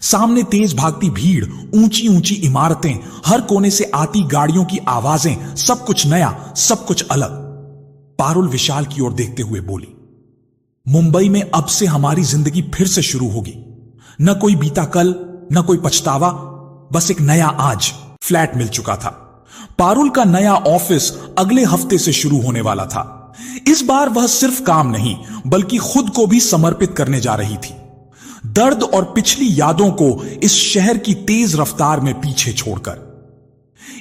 सामने तेज भागती भीड़, ऊंची ऊंची इमारतें, हर कोने से आती गाड़ियों की आवाजें, सब कुछ नया, सब कुछ अलग। पारुल विशाल की ओर देखते हुए बोली, मुंबई में अब से हमारी जिंदगी फिर से शुरू होगी। न कोई बीता कल, न कोई पछतावा, बस एक नया आज। फ्लैट मिल चुका था। पारुल का नया ऑफिस अगले हफ्ते से शुरू होने वाला था। इस बार वह सिर्फ काम नहीं बल्कि खुद को भी समर्पित करने जा रही थी, दर्द और पिछली यादों को इस शहर की तेज रफ्तार में पीछे छोड़कर।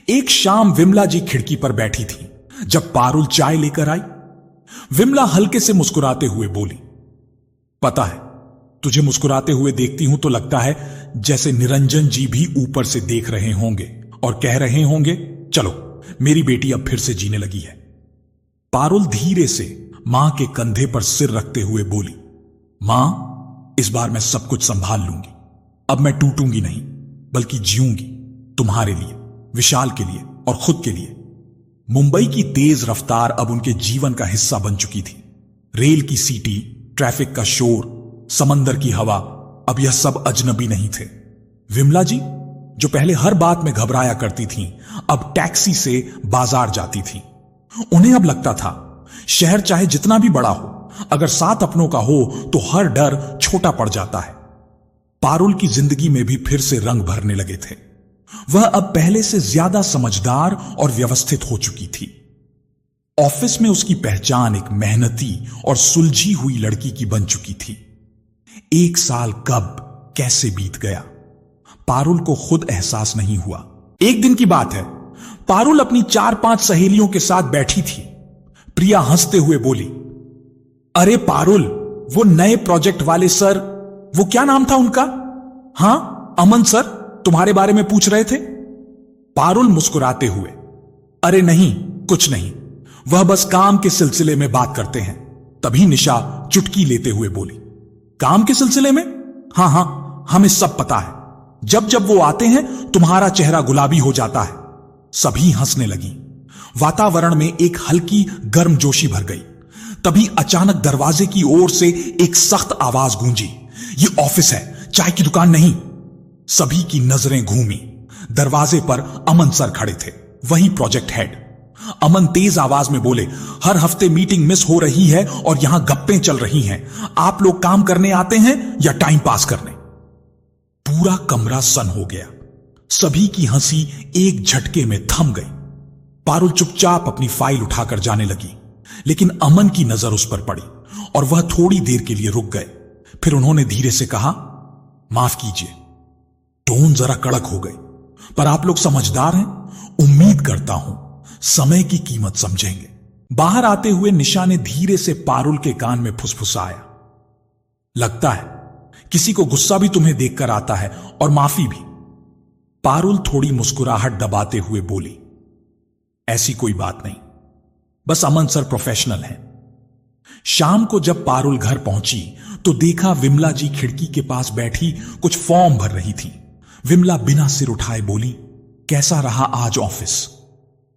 एक शाम विमला जी खिड़की पर बैठी थी जब पारुल चाय लेकर आई। विमला हल्के से मुस्कुराते हुए बोली, पता है, तुझे मुस्कुराते हुए देखती हूं तो लगता है जैसे निरंजन जी भी ऊपर से देख रहे होंगे और कह रहे होंगे, चलो मेरी बेटी अब फिर से जीने लगी है। पारुल धीरे से मां के कंधे पर सिर रखते हुए बोली, मां, इस बार मैं सब कुछ संभाल लूंगी। अब मैं टूटूंगी नहीं बल्कि जीऊंगी, तुम्हारे लिए, विशाल के लिए और खुद के लिए। मुंबई की तेज रफ्तार अब उनके जीवन का हिस्सा बन चुकी थी। रेल की सीटी, ट्रैफिक का शोर, समंदर की हवा, अब यह सब अजनबी नहीं थे। विमला जी, जो पहले हर बात में घबराया करती थीं, अब टैक्सी से बाजार जाती थीं। उन्हें अब लगता था, शहर चाहे जितना भी बड़ा हो, अगर साथ अपनों का हो तो हर डर छोटा पड़ जाता है। पारुल की जिंदगी में भी फिर से रंग भरने लगे थे। वह अब पहले से ज्यादा समझदार और व्यवस्थित हो चुकी थी। ऑफिस में उसकी पहचान एक मेहनती और सुलझी हुई लड़की की बन चुकी थी। 1 साल कब कैसे बीत गया, पारुल को खुद एहसास नहीं हुआ। एक दिन की बात है, पारुल अपनी 4-5 सहेलियों के साथ बैठी थी। प्रिया हंसते हुए बोली, अरे पारुल, वो नए प्रोजेक्ट वाले सर, वो क्या नाम था उनका? हां, अमन सर तुम्हारे बारे में पूछ रहे थे। पारुल मुस्कुराते हुए, अरे नहीं, कुछ नहीं, वह बस काम के सिलसिले में बात करते हैं। तभी निशा चुटकी लेते हुए बोली, काम के सिलसिले में? हां हां, हमें सब पता है। जब जब वो आते हैं तुम्हारा चेहरा गुलाबी हो जाता है। सभी हंसने लगी। वातावरण में एक हल्की गर्मजोशी भर गई। तभी अचानक दरवाजे की ओर से एक सख्त आवाज गूंजी, ये ऑफिस है, चाय की दुकान नहीं। सभी की नजरें घूमी। दरवाजे पर अमन सर खड़े थे, वही प्रोजेक्ट हेड। अमन तेज आवाज में बोले, हर हफ्ते मीटिंग मिस हो रही है और यहां गप्पें चल रही हैं। आप लोग काम करने आते हैं या टाइम पास करने? पूरा कमरा सन हो गया। सभी की हंसी एक झटके में थम गई। पारुल चुपचाप अपनी फाइल उठाकर जाने लगी, लेकिन अमन की नजर उस पर पड़ी और वह थोड़ी देर के लिए रुक गए। फिर उन्होंने धीरे से कहा, माफ कीजिए, टोन जरा कड़क हो गई, पर आप लोग समझदार हैं, उम्मीद करता हूं समय की कीमत समझेंगे। बाहर आते हुए निशा ने धीरे से पारुल के कान में फुसफुसाया, लगता है किसी को गुस्सा भी तुम्हें देखकर आता है और माफी भी। पारुल थोड़ी मुस्कुराहट दबाते हुए बोली, ऐसी कोई बात नहीं, बस अमन सर प्रोफेशनल हैं। शाम को जब पारुल घर पहुंची तो देखा विमला जी खिड़की के पास बैठी कुछ फॉर्म भर रही थी। विमला बिना सिर उठाए बोली, कैसा रहा आज ऑफिस?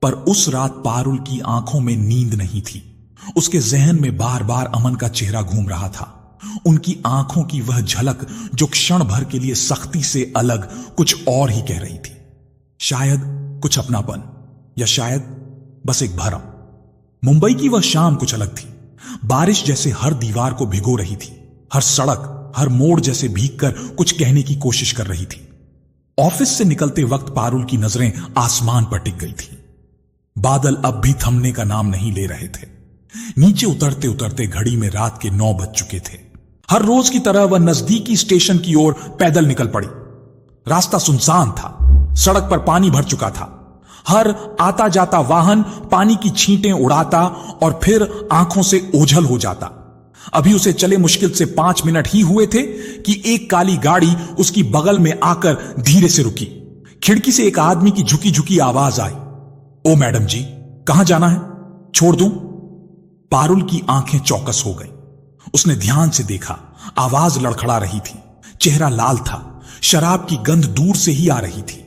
पर उस रात पारुल की आंखों में नींद नहीं थी। उसके जहन में बार बार अमन का चेहरा घूम रहा था। उनकी आंखों की वह झलक जो क्षण भर के लिए सख्ती से अलग कुछ और ही कह रही थी। शायद कुछ अपनापन, या शायद बस एक भरम। मुंबई की वह शाम कुछ अलग थी। बारिश जैसे हर दीवार को भिगो रही थी। हर सड़क, हर मोड़ जैसे भीगकर कुछ कहने की कोशिश कर रही थी। ऑफिस से निकलते वक्त पारुल की नजरें आसमान पर टिक गई थी। बादल अब भी थमने का नाम नहीं ले रहे थे। नीचे उतरते उतरते घड़ी में रात के 9 बज चुके थे। हर रोज की तरह वह नजदीकी स्टेशन की ओर पैदल निकल पड़ी। रास्ता सुनसान था, सड़क पर पानी भर चुका था। हर आता जाता वाहन पानी की छींटें उड़ाता और फिर आंखों से ओझल हो जाता। अभी उसे चले मुश्किल से 5 मिनट ही हुए थे कि एक काली गाड़ी उसकी बगल में आकर धीरे से रुकी। खिड़की से एक आदमी की झुकी झुकी आवाज आई, ओ मैडम जी, कहां जाना है? छोड़ दूं? पारुल की आंखें चौकस हो गई। उसने ध्यान से देखा, आवाज लड़खड़ा रही थी, चेहरा लाल था, शराब की गंध दूर से ही आ रही थी।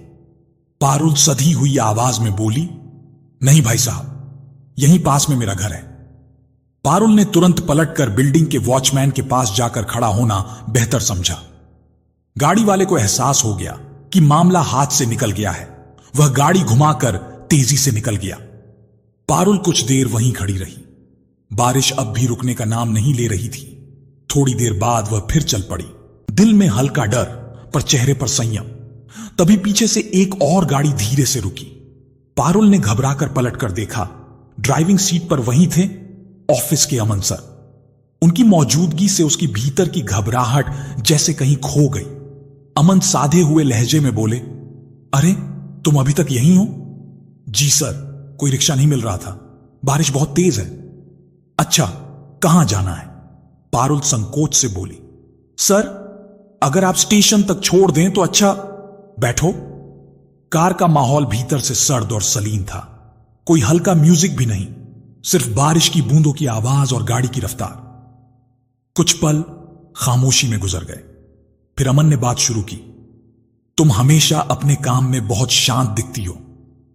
पारुल सधी हुई आवाज में बोली, नहीं भाई साहब, यहीं पास में मेरा घर है। पारुल ने तुरंत पलटकर बिल्डिंग के वॉचमैन के पास जाकर खड़ा होना बेहतर समझा। गाड़ी वाले को एहसास हो गया कि मामला हाथ से निकल गया है। वह गाड़ी घुमाकर तेजी से निकल गया। पारुल कुछ देर वहीं खड़ी रही। बारिश अब भी रुकने का नाम नहीं ले रही थी। थोड़ी देर बाद वह फिर चल पड़ी, दिल में हल्का डर पर चेहरे पर संयम। तभी पीछे से एक और गाड़ी धीरे से रुकी। पारुल ने घबराकर पलटकर देखा। ड्राइविंग सीट पर वहीं थे ऑफिस के अमन सर। उनकी मौजूदगी से उसकी भीतर की घबराहट जैसे कहीं खो गई। अमन साधे हुए लहजे में बोले, अरे तुम अभी तक यहीं हो? जी सर, कोई रिक्शा नहीं मिल रहा था, बारिश बहुत तेज है। अच्छा, कहां जाना है? पारुल संकोच से बोली, सर अगर आप स्टेशन तक छोड़ दें तो अच्छा। बैठो। कार का माहौल भीतर से सर्द और सलीन था। कोई हल्का म्यूजिक भी नहीं, सिर्फ बारिश की बूंदों की आवाज और गाड़ी की रफ्तार। कुछ पल खामोशी में गुजर गए। फिर अमन ने बात शुरू की, तुम हमेशा अपने काम में बहुत शांत दिखती हो,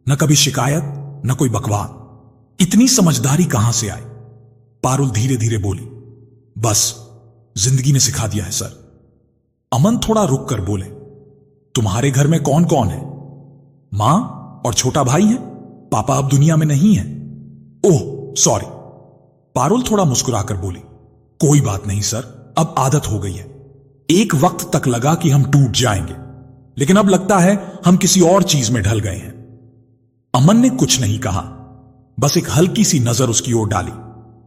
न कभी शिकायत न कोई बकवाद। इतनी समझदारी कहां से आई? पारुल धीरे धीरे बोली, बस जिंदगी ने सिखा दिया है सर। अमन थोड़ा रुक कर बोले, तुम्हारे घर में कौन कौन है? मां और छोटा भाई है, पापा अब दुनिया में नहीं है। Oh sorry. पारुल थोड़ा मुस्कुराकर बोली, कोई बात नहीं सर, अब आदत हो गई है। एक वक्त तक लगा कि हम टूट जाएंगे, लेकिन अब लगता है हम किसी और चीज में ढल गए हैं। अमन ने कुछ नहीं कहा, बस एक हल्की सी नजर उसकी ओर डाली,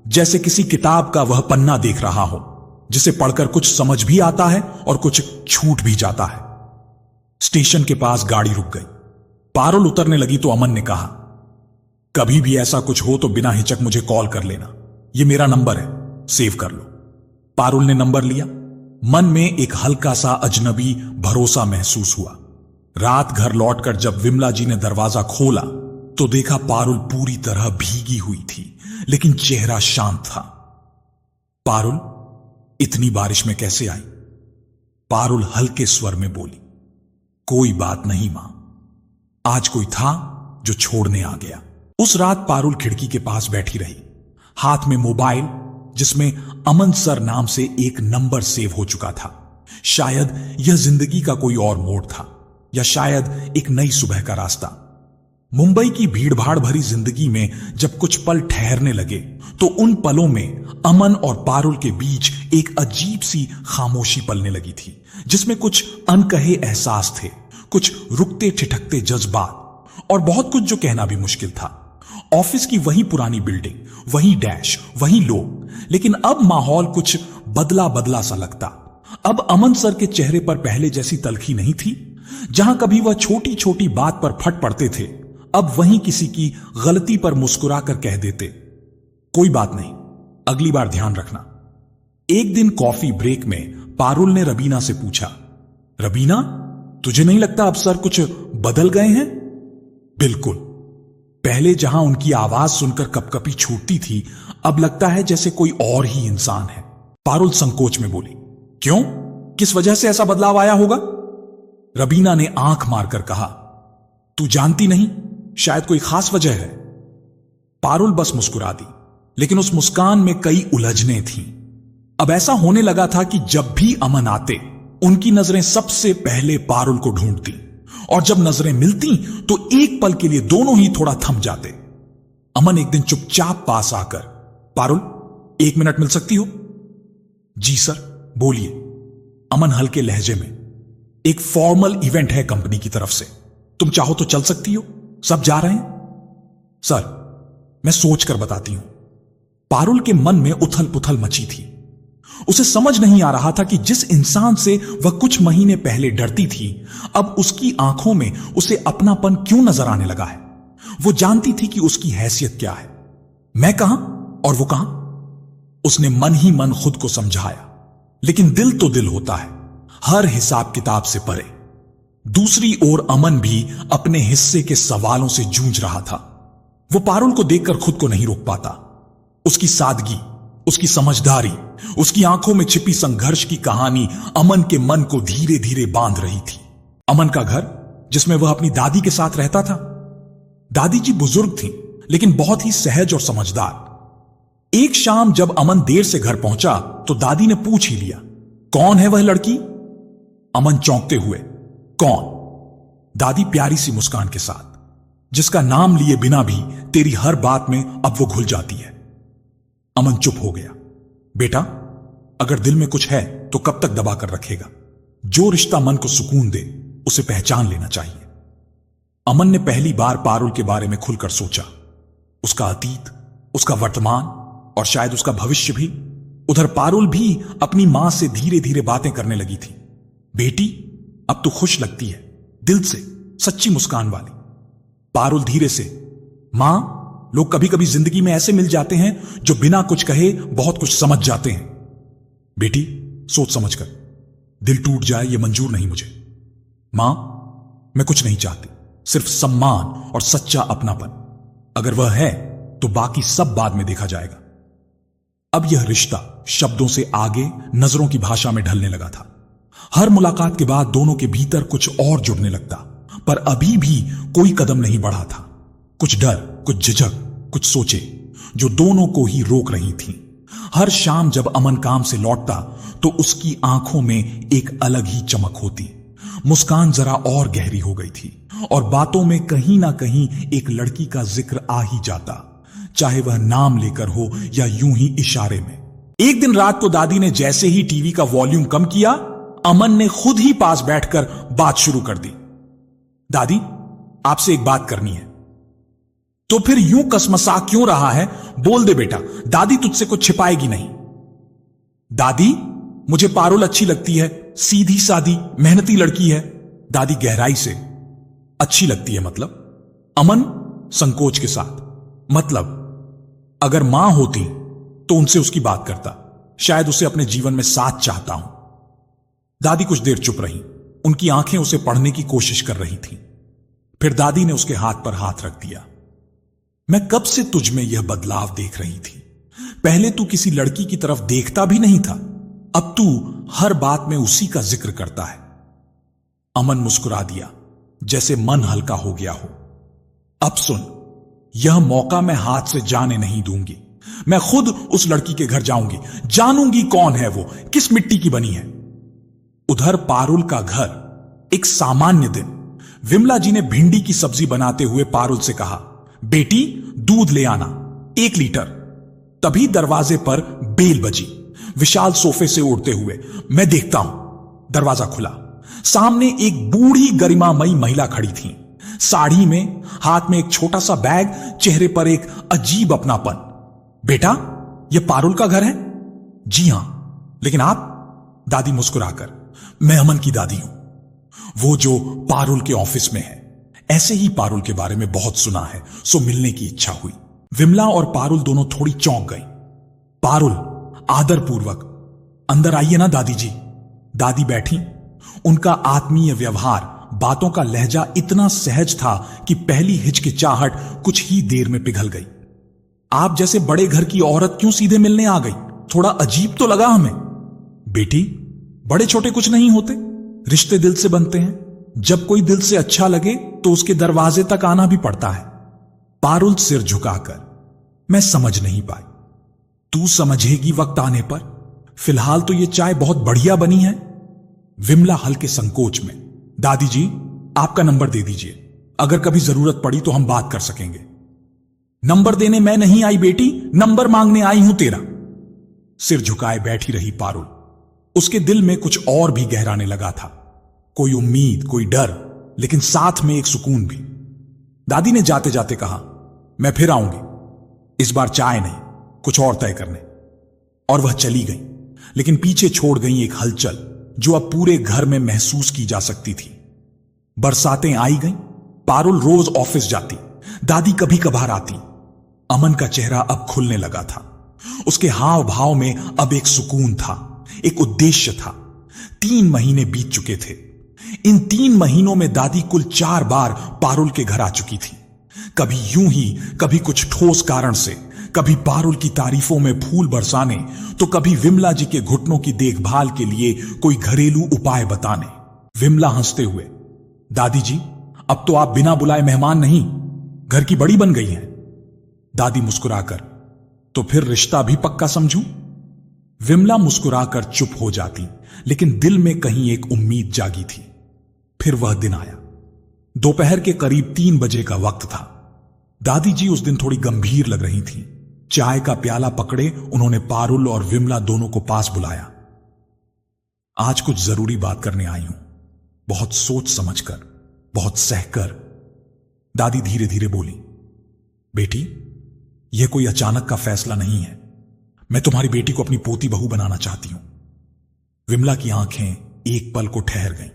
जैसे किसी किताब का वह पन्ना देख रहा हो जिसे पढ़कर कुछ समझ भी आता है और कुछ छूट भी जाता है। स्टेशन के पास गाड़ी रुक गई। पारुल उतरने लगी तो अमन ने कहा, कभी भी ऐसा कुछ हो तो बिना हिचक मुझे कॉल कर लेना, यह मेरा नंबर है, सेव कर लो। पारुल ने नंबर लिया। मन में एक हल्का सा अजनबी भरोसा महसूस हुआ। रात घर लौटकर जब विमला जी ने दरवाजा खोला तो देखा पारुल पूरी तरह भीगी हुई थी, लेकिन चेहरा शांत था। पारुल, इतनी बारिश में कैसे आई? पारुल हल्के स्वर में बोली, कोई बात नहीं मां, आज कोई था जो छोड़ने आ गया। उस रात पारुल खिड़की के पास बैठी रही, हाथ में मोबाइल जिसमें अमन सर नाम से एक नंबर सेव हो चुका था। शायद यह जिंदगी का कोई और मोड़ था, या शायद एक नई सुबह का रास्ता। मुंबई की भीड़भाड़ भरी जिंदगी में जब कुछ पल ठहरने लगे तो उन पलों में अमन और पारुल के बीच एक अजीब सी खामोशी पलने लगी थी, जिसमें कुछ अनकहे एहसास थे, कुछ रुकते ठिठकते जज्बात और बहुत कुछ जो कहना भी मुश्किल था। ऑफिस की वही पुरानी बिल्डिंग, वही डैश, वही लोग, लेकिन अब माहौल कुछ बदला बदला सा लगता। अब अमन सर के चेहरे पर पहले जैसी तलखी नहीं थी। जहां कभी वह छोटी छोटी बात पर फट पड़ते थे, अब वहीं किसी की गलती पर मुस्कुराकर कह देते, कोई बात नहीं, अगली बार ध्यान रखना। एक दिन कॉफी ब्रेक में पारुल ने रबीना से पूछा, रबीना, तुझे नहीं लगता अब सर कुछ बदल गए हैं? बिल्कुल। पहले जहां उनकी आवाज सुनकर कपकपी छूटती थी, अब लगता है जैसे कोई और ही इंसान है। पारुल संकोच में बोली, क्यों? किस वजह से ऐसा बदलाव आया होगा? रबीना ने आंख मारकर कहा, तू जानती नहीं, शायद कोई खास वजह है। पारुल बस मुस्कुरा दी, लेकिन उस मुस्कान में कई उलझनें थीं। अब ऐसा होने लगा था कि जब भी अमन आते, उनकी नजरें सबसे पहले पारुल को ढूंढती, और जब नजरें मिलती तो एक पल के लिए दोनों ही थोड़ा थम जाते। अमन एक दिन चुपचाप पास आकर, पारुल, 1 मिनट मिल सकती हो? जी सर, बोलिए। अमन हल्के लहजे में, एक फॉर्मल इवेंट है कंपनी की तरफ से, तुम चाहो तो चल सकती हो, सब जा रहे हैं। सर, मैं सोच कर बताती हूं। पारुल के मन में उथल पुथल मची थी। उसे समझ नहीं आ रहा था कि जिस इंसान से वह कुछ महीने पहले डरती थी, अब उसकी आंखों में उसे अपनापन क्यों नजर आने लगा है। वो जानती थी कि उसकी हैसियत क्या है, मैं कहां और वो कहां। उसने मन ही मन खुद को समझाया, लेकिन दिल तो दिल होता है, हर हिसाब किताब से परे। दूसरी ओर अमन भी अपने हिस्से के सवालों से जूझ रहा था। वो पारुल को देखकर खुद को नहीं रोक पाता। उसकी सादगी, उसकी समझदारी, उसकी आंखों में छिपी संघर्ष की कहानी अमन के मन को धीरे धीरे बांध रही थी। अमन का घर, जिसमें वह अपनी दादी के साथ रहता था। दादी जी बुजुर्ग थीं, लेकिन बहुत ही सहज और समझदार। एक शाम जब अमन देर से घर पहुंचा तो दादी ने पूछ ही लिया, कौन है वह लड़की? अमन चौंकते हुए, कौन? दादी प्यारी सी मुस्कान के साथ, जिसका नाम लिए बिना भी तेरी हर बात में अब वो घुल जाती है। अमन चुप हो गया। बेटा, अगर दिल में कुछ है तो कब तक दबा कर रखेगा? जो रिश्ता मन को सुकून दे, उसे पहचान लेना चाहिए। अमन ने पहली बार पारुल के बारे में खुलकर सोचा। उसका अतीत, उसका वर्तमान और शायद उसका भविष्य भी। उधर पारुल भी अपनी मां से धीरे धीरे बातें करने लगी थी। बेटी, अब तो खुश लगती है, दिल से, सच्ची मुस्कान वाली। पारुल धीरे से, मां, लोग कभी कभी जिंदगी में ऐसे मिल जाते हैं जो बिना कुछ कहे बहुत कुछ समझ जाते हैं। बेटी, सोच समझ कर, दिल टूट जाए ये मंजूर नहीं मुझे। मां, मैं कुछ नहीं चाहती, सिर्फ सम्मान और सच्चा अपनापन। अगर वह है तो बाकी सब बाद में देखा जाएगा। अब यह रिश्ता शब्दों से आगे नजरों की भाषा में ढलने लगा था। हर मुलाकात के बाद दोनों के भीतर कुछ और जुड़ने लगता, पर अभी भी कोई कदम नहीं बढ़ा था। कुछ डर, कुछ झिझक, कुछ सोचे जो दोनों को ही रोक रही थीं। हर शाम जब अमन काम से लौटता तो उसकी आंखों में एक अलग ही चमक होती। मुस्कान जरा और गहरी हो गई थी और बातों में कहीं ना कहीं एक लड़की का जिक्र आ ही जाता, चाहे वह नाम लेकर हो या यूं ही इशारे में। एक दिन रात को दादी ने जैसे ही टीवी का वॉल्यूम कम किया, अमन ने खुद ही पास बैठकर बात शुरू कर दी। दादी, आपसे एक बात करनी है। तो फिर यूं कसमसा क्यों रहा है? बोल दे बेटा, दादी तुझसे कुछ छिपाएगी नहीं। दादी, मुझे पारुल अच्छी लगती है, सीधी सादी मेहनती लड़की है। दादी गहराई से, अच्छी लगती है मतलब? अमन संकोच के साथ, मतलब अगर मां होती तो उनसे उसकी बात करता, शायद उसे अपने जीवन में साथ चाहता हूं। दादी कुछ देर चुप रही, उनकी आंखें उसे पढ़ने की कोशिश कर रही थीं। फिर दादी ने उसके हाथ पर हाथ रख दिया। मैं कब से तुझ में यह बदलाव देख रही थी। पहले तू किसी लड़की की तरफ देखता भी नहीं था, अब तू हर बात में उसी का जिक्र करता है। अमन मुस्कुरा दिया, जैसे मन हल्का हो गया हो। अब सुन, यह मौका मैं हाथ से जाने नहीं दूंगी। मैं खुद उस लड़की के घर जाऊंगी, जानूंगी कौन है वो, किस मिट्टी की बनी है। उधर पारुल का घर। एक सामान्य दिन, विमला जी ने भिंडी की सब्जी बनाते हुए पारुल से कहा, बेटी दूध ले आना 1 लीटर। तभी दरवाजे पर बेल बजी। विशाल सोफे से उड़ते हुए, मैं देखता हूं। दरवाजा खुला, सामने एक बूढ़ी गरिमामयी महिला खड़ी थी, साड़ी में, हाथ में एक छोटा सा बैग, चेहरे पर एक अजीब अपनापन। बेटा, यह पारुल का घर है? जी हां, लेकिन आप? दादी मुस्कुराकर, मैं अमन की दादी हूं, वो जो पारुल के ऑफिस में है। ऐसे ही पारुल के बारे में बहुत सुना है, सो मिलने की इच्छा हुई। विमला और पारुल दोनों थोड़ी चौंक गई। पारुल आदरपूर्वक, अंदर आइए ना दादी जी। दादी बैठी। उनका आत्मीय व्यवहार, बातों का लहजा इतना सहज था कि पहली हिचकिचाहट कुछ ही देर में पिघल गई। आप जैसे बड़े घर की औरत क्यों सीधे मिलने आ गई? थोड़ा अजीब तो लगा हमें। बेटी, बड़े छोटे कुछ नहीं होते, रिश्ते दिल से बनते हैं। जब कोई दिल से अच्छा लगे तो उसके दरवाजे तक आना भी पड़ता है। पारुल सिर झुकाकर, मैं समझ नहीं पाई। तू समझेगी वक्त आने पर, फिलहाल तो यह चाय बहुत बढ़िया बनी है। विमला हल्के संकोच में, दादी जी आपका नंबर दे दीजिए, अगर कभी जरूरत पड़ी तो हम बात कर सकेंगे। नंबर देने मैं नहीं आई बेटी, नंबर मांगने आई हूं तेरा। सिर झुकाए बैठी रही पारुल। उसके दिल में कुछ और भी गहराने लगा था, कोई उम्मीद, कोई डर, लेकिन साथ में एक सुकून भी। दादी ने जाते जाते कहा, मैं फिर आऊंगी, इस बार चाय नहीं, कुछ और तय करने। और वह चली गई, लेकिन पीछे छोड़ गई एक हलचल जो अब पूरे घर में महसूस की जा सकती थी। बरसातें आई गईं, पारुल रोज ऑफिस जाती, दादी कभी कभार आती। अमन का चेहरा अब खुलने लगा था, उसके हाव भाव में अब एक सुकून था, एक उद्देश्य था। 3 महीने बीत चुके थे। इन 3 महीनों में दादी कुल 4 बार पारुल के घर आ चुकी थी। कभी यूं ही, कभी कुछ ठोस कारण से, कभी पारुल की तारीफों में फूल बरसाने, तो कभी विमला जी के घुटनों की देखभाल के लिए कोई घरेलू उपाय बताने। विमला हंसते हुए, दादी जी अब तो आप बिना बुलाए मेहमान नहीं, घर की बड़ी बन गई हैं। दादी मुस्कुराकर, तो फिर रिश्ता भी पक्का समझूं? विमला मुस्कुराकर चुप हो जाती, लेकिन दिल में कहीं एक उम्मीद जागी थी। फिर वह दिन आया। दोपहर के करीब 3 बजे का वक्त था। दादी जी उस दिन थोड़ी गंभीर लग रही थीं। चाय का प्याला पकड़े उन्होंने पारुल और विमला दोनों को पास बुलाया। आज कुछ जरूरी बात करने आई हूं, बहुत सोच समझकर, बहुत सहकर। दादी धीरे धीरे बोली, बेटी, यह कोई अचानक का फैसला नहीं है। मैं तुम्हारी बेटी को अपनी पोती बहू बनाना चाहती हूं। विमला की आंखें एक पल को ठहर गईं।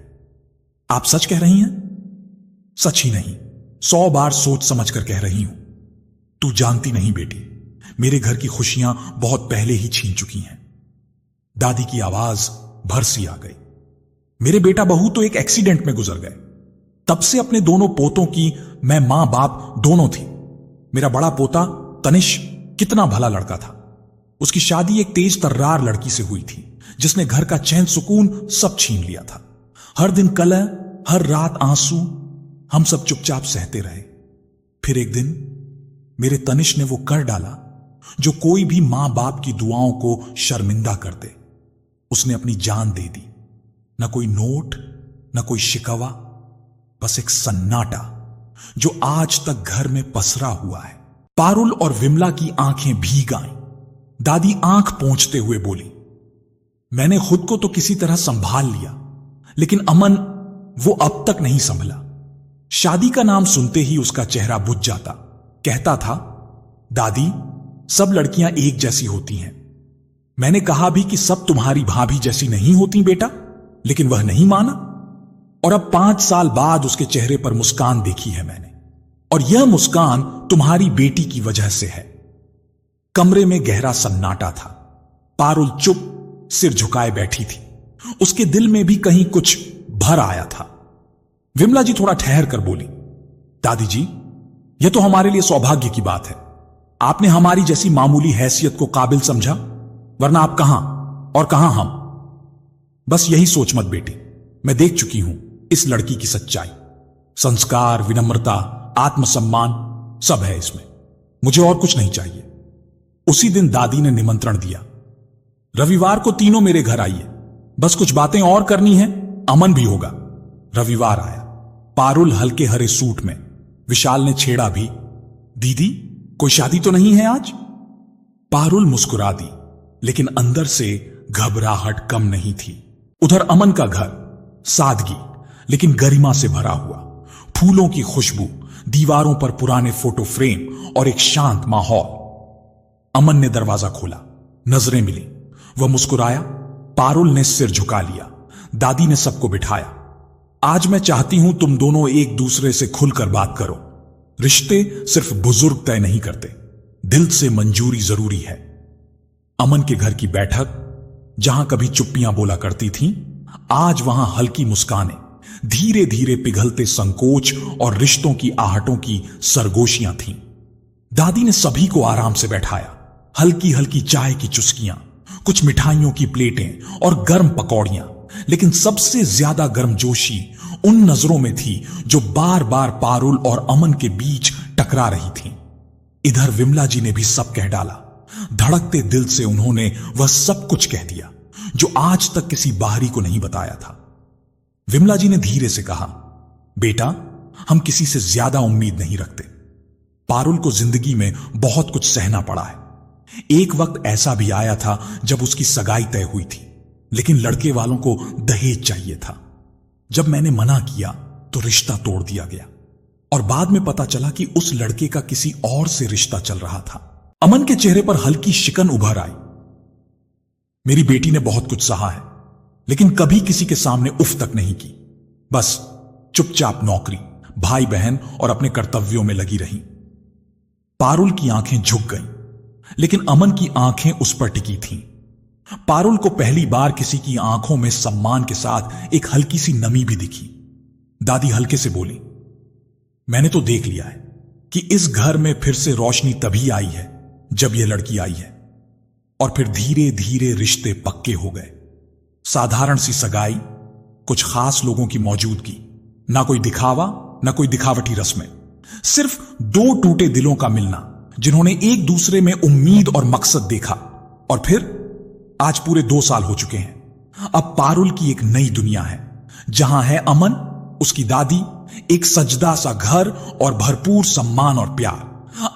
आप सच कह रही हैं? सच ही नहीं, 100 बार सोच समझ कर कह रही हूं। तू जानती नहीं बेटी, मेरे घर की खुशियां बहुत पहले ही छीन चुकी हैं। दादी की आवाज भरसी आ गई। मेरे बेटा बहू तो एक एक्सीडेंट में गुजर गए। तब से अपने दोनों पोतों की मैं मां बाप दोनों थी। मेरा बड़ा पोता तनिष कितना भला लड़का था। उसकी शादी एक तेज तर्रार लड़की से हुई थी जिसने घर का चैन सुकून सब छीन लिया था। हर दिन कलह, हर रात आंसू, हम सब चुपचाप सहते रहे। फिर एक दिन मेरे तनिष ने वो कर डाला जो कोई भी मां बाप की दुआओं को शर्मिंदा कर दे। उसने अपनी जान दे दी। न कोई नोट, न कोई शिकवा, बस एक सन्नाटा जो आज तक घर में पसरा हुआ है। पारुल और विमला की आंखें भीग आईं। दादी आंख पोंछते हुए बोली, मैंने खुद को तो किसी तरह संभाल लिया, लेकिन अमन वो अब तक नहीं संभला। शादी का नाम सुनते ही उसका चेहरा बुझ जाता। कहता था, दादी, सब लड़कियां एक जैसी होती हैं। मैंने कहा भी कि सब तुम्हारी भाभी जैसी नहीं होती बेटा, लेकिन वह नहीं माना। और अब 5 साल बाद उसके चेहरे पर मुस्कान देखी है मैंने, और यह मुस्कान तुम्हारी बेटी की वजह से है। कमरे में गहरा सन्नाटा था। पारुल चुप सिर झुकाए बैठी थी। उसके दिल में भी कहीं कुछ भर आया था। विमला जी थोड़ा ठहर कर बोली, दादी जी, यह तो हमारे लिए सौभाग्य की बात है। आपने हमारी जैसी मामूली हैसियत को काबिल समझा, वरना आप कहां और कहां हम। बस यही सोच मत बेटी, मैं देख चुकी हूं इस लड़की की सच्चाई। संस्कार, विनम्रता, आत्मसम्मान सब है इसमें। मुझे और कुछ नहीं चाहिए। उसी दिन दादी ने निमंत्रण दिया, रविवार को तीनों मेरे घर आइए, बस कुछ बातें और करनी है। अमन भी होगा। रविवार आया। पारुल हल्के हरे सूट में। विशाल ने छेड़ा भी, दीदी कोई शादी तो नहीं है आज? पारुल मुस्कुरा दी, लेकिन अंदर से घबराहट कम नहीं थी। उधर अमन का घर, सादगी लेकिन गरिमा से भरा हुआ, फूलों की खुशबू, दीवारों पर पुराने फोटो फ्रेम और एक शांत माहौल। अमन ने दरवाजा खोला, नजरें मिली। वह मुस्कुराया। पारुल ने सिर झुका लिया। दादी ने सबको बिठाया। आज मैं चाहती हूं तुम दोनों एक दूसरे से खुलकर बात करो। रिश्ते सिर्फ बुजुर्ग तय नहीं करते, दिल से मंजूरी जरूरी है। अमन के घर की बैठक, जहां कभी चुप्पियां बोला करती थीं, आज वहां हल्की मुस्कानें, धीरे धीरे पिघलते संकोच और रिश्तों की आहटों की सरगोशियां थीं। दादी ने सभी को आराम से बैठाया। हल्की हल्की चाय की चुस्कियां, कुछ मिठाइयों की प्लेटें और गर्म पकौड़ियां, लेकिन सबसे ज्यादा गर्मजोशी उन नजरों में थी जो बार बार पारुल और अमन के बीच टकरा रही थीं। इधर विमला जी ने भी सब कह डाला। धड़कते दिल से उन्होंने वह सब कुछ कह दिया जो आज तक किसी बाहरी को नहीं बताया था। विमला जी ने धीरे से कहा, बेटा, हम किसी से ज्यादा उम्मीद नहीं रखते। पारुल को जिंदगी में बहुत कुछ सहना पड़ा है। एक वक्त ऐसा भी आया था जब उसकी सगाई तय हुई थी, लेकिन लड़के वालों को दहेज चाहिए था। जब मैंने मना किया तो रिश्ता तोड़ दिया गया, और बाद में पता चला कि उस लड़के का किसी और से रिश्ता चल रहा था। अमन के चेहरे पर हल्की शिकन उभर आई। मेरी बेटी ने बहुत कुछ सहा है, लेकिन कभी किसी के सामने उफ तक नहीं की। बस चुपचाप नौकरी, भाई बहन और अपने कर्तव्यों में लगी रही। पारुल की आंखें झुक गईं, लेकिन अमन की आंखें उस पर टिकी थीं। पारुल को पहली बार किसी की आंखों में सम्मान के साथ एक हल्की सी नमी भी दिखी। दादी हल्के से बोली, मैंने तो देख लिया है कि इस घर में फिर से रोशनी तभी आई है जब यह लड़की आई है। और फिर धीरे धीरे रिश्ते पक्के हो गए। साधारण सी सगाई, कुछ खास लोगों की मौजूदगी, ना कोई दिखावा, ना कोई दिखावटी रस्में, सिर्फ 2 टूटे दिलों का मिलना जिन्होंने एक दूसरे में उम्मीद और मकसद देखा। और फिर आज पूरे 2 साल हो चुके हैं। अब पारुल की एक नई दुनिया है, जहां है अमन, उसकी दादी, एक सजदा सा घर और भरपूर सम्मान और प्यार।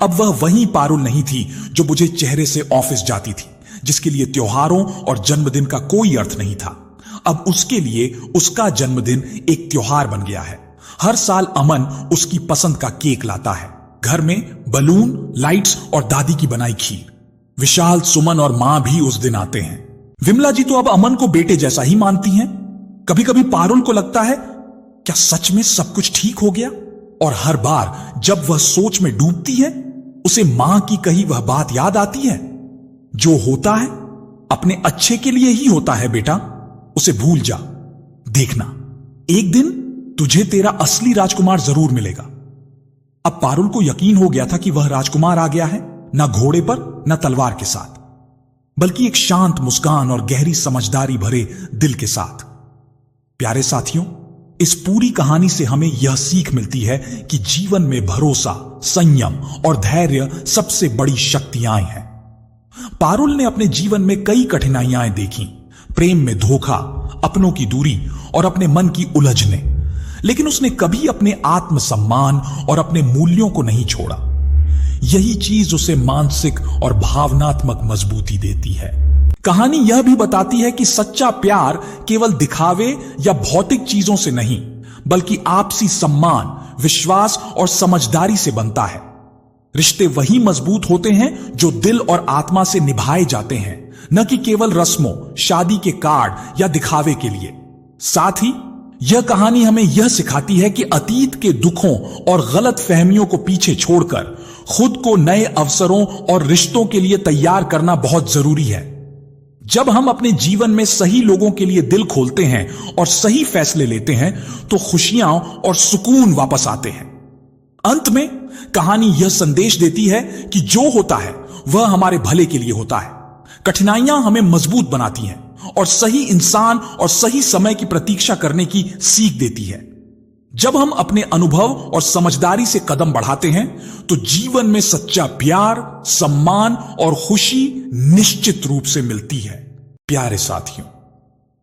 अब वह वही पारुल नहीं थी जो मुझे चेहरे से ऑफिस जाती थी, जिसके लिए त्योहारों और जन्मदिन का कोई अर्थ नहीं था। अब उसके लिए उसका जन्मदिन एक त्योहार बन गया है। हर साल अमन उसकी पसंद का केक लाता है, घर में बलून, लाइट्स और दादी की बनाई खीर। विशाल, सुमन और मां भी उस दिन आते हैं। विमला जी तो अब अमन को बेटे जैसा ही मानती हैं। कभी कभी पारुल को लगता है, क्या सच में सब कुछ ठीक हो गया? और हर बार जब वह सोच में डूबती है, उसे मां की कही वह बात याद आती है, जो होता है अपने अच्छे के लिए ही होता है बेटा, उसे भूल जा। देखना, एक दिन तुझे तेरा असली राजकुमार जरूर मिलेगा। अब पारुल को यकीन हो गया था कि वह राजकुमार आ गया है, न घोड़े पर न तलवार के साथ, बल्कि एक शांत मुस्कान और गहरी समझदारी भरे दिल के साथ। प्यारे साथियों, इस पूरी कहानी से हमें यह सीख मिलती है कि जीवन में भरोसा, संयम और धैर्य सबसे बड़ी शक्तियां हैं। पारुल ने अपने जीवन में कई कठिनाइयां देखी, प्रेम में धोखा, अपनों की दूरी और अपने मन की उलझने, लेकिन उसने कभी अपने आत्मसम्मान और अपने मूल्यों को नहीं छोड़ा। यही चीज उसे मानसिक और भावनात्मक मजबूती देती है। कहानी यह भी बताती है कि सच्चा प्यार केवल दिखावे या भौतिक चीजों से नहीं, बल्कि आपसी सम्मान, विश्वास और समझदारी से बनता है। रिश्ते वही मजबूत होते हैं जो दिल और आत्मा से निभाए जाते हैं, न कि केवल रस्मों, शादी के कार्ड या दिखावे के लिए। साथ ही यह कहानी हमें यह सिखाती है कि अतीत के दुखों और गलत फहमियों को पीछे छोड़कर खुद को नए अवसरों और रिश्तों के लिए तैयार करना बहुत जरूरी है। जब हम अपने जीवन में सही लोगों के लिए दिल खोलते हैं और सही फैसले लेते हैं, तो खुशियां और सुकून वापस आते हैं। अंत में कहानी यह संदेश देती है कि जो होता है वह हमारे भले के लिए होता है। कठिनाइयां हमें मजबूत बनाती हैं और सही इंसान और सही समय की प्रतीक्षा करने की सीख देती है। जब हम अपने अनुभव और समझदारी से कदम बढ़ाते हैं, तो जीवन में सच्चा प्यार, सम्मान और खुशी निश्चित रूप से मिलती है। प्यारे साथियों,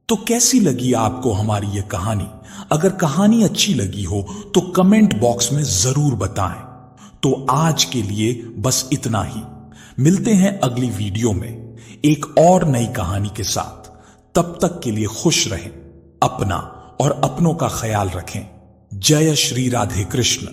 तो कैसी लगी आपको हमारी यह कहानी? अगर कहानी अच्छी लगी हो तो कमेंट बॉक्स में जरूर बताएं। तो आज के लिए बस इतना ही। मिलते हैं अगली वीडियो में एक और नई कहानी के साथ। तब तक के लिए खुश रहें, अपना और अपनों का ख्याल रखें। जय श्री राधे कृष्ण।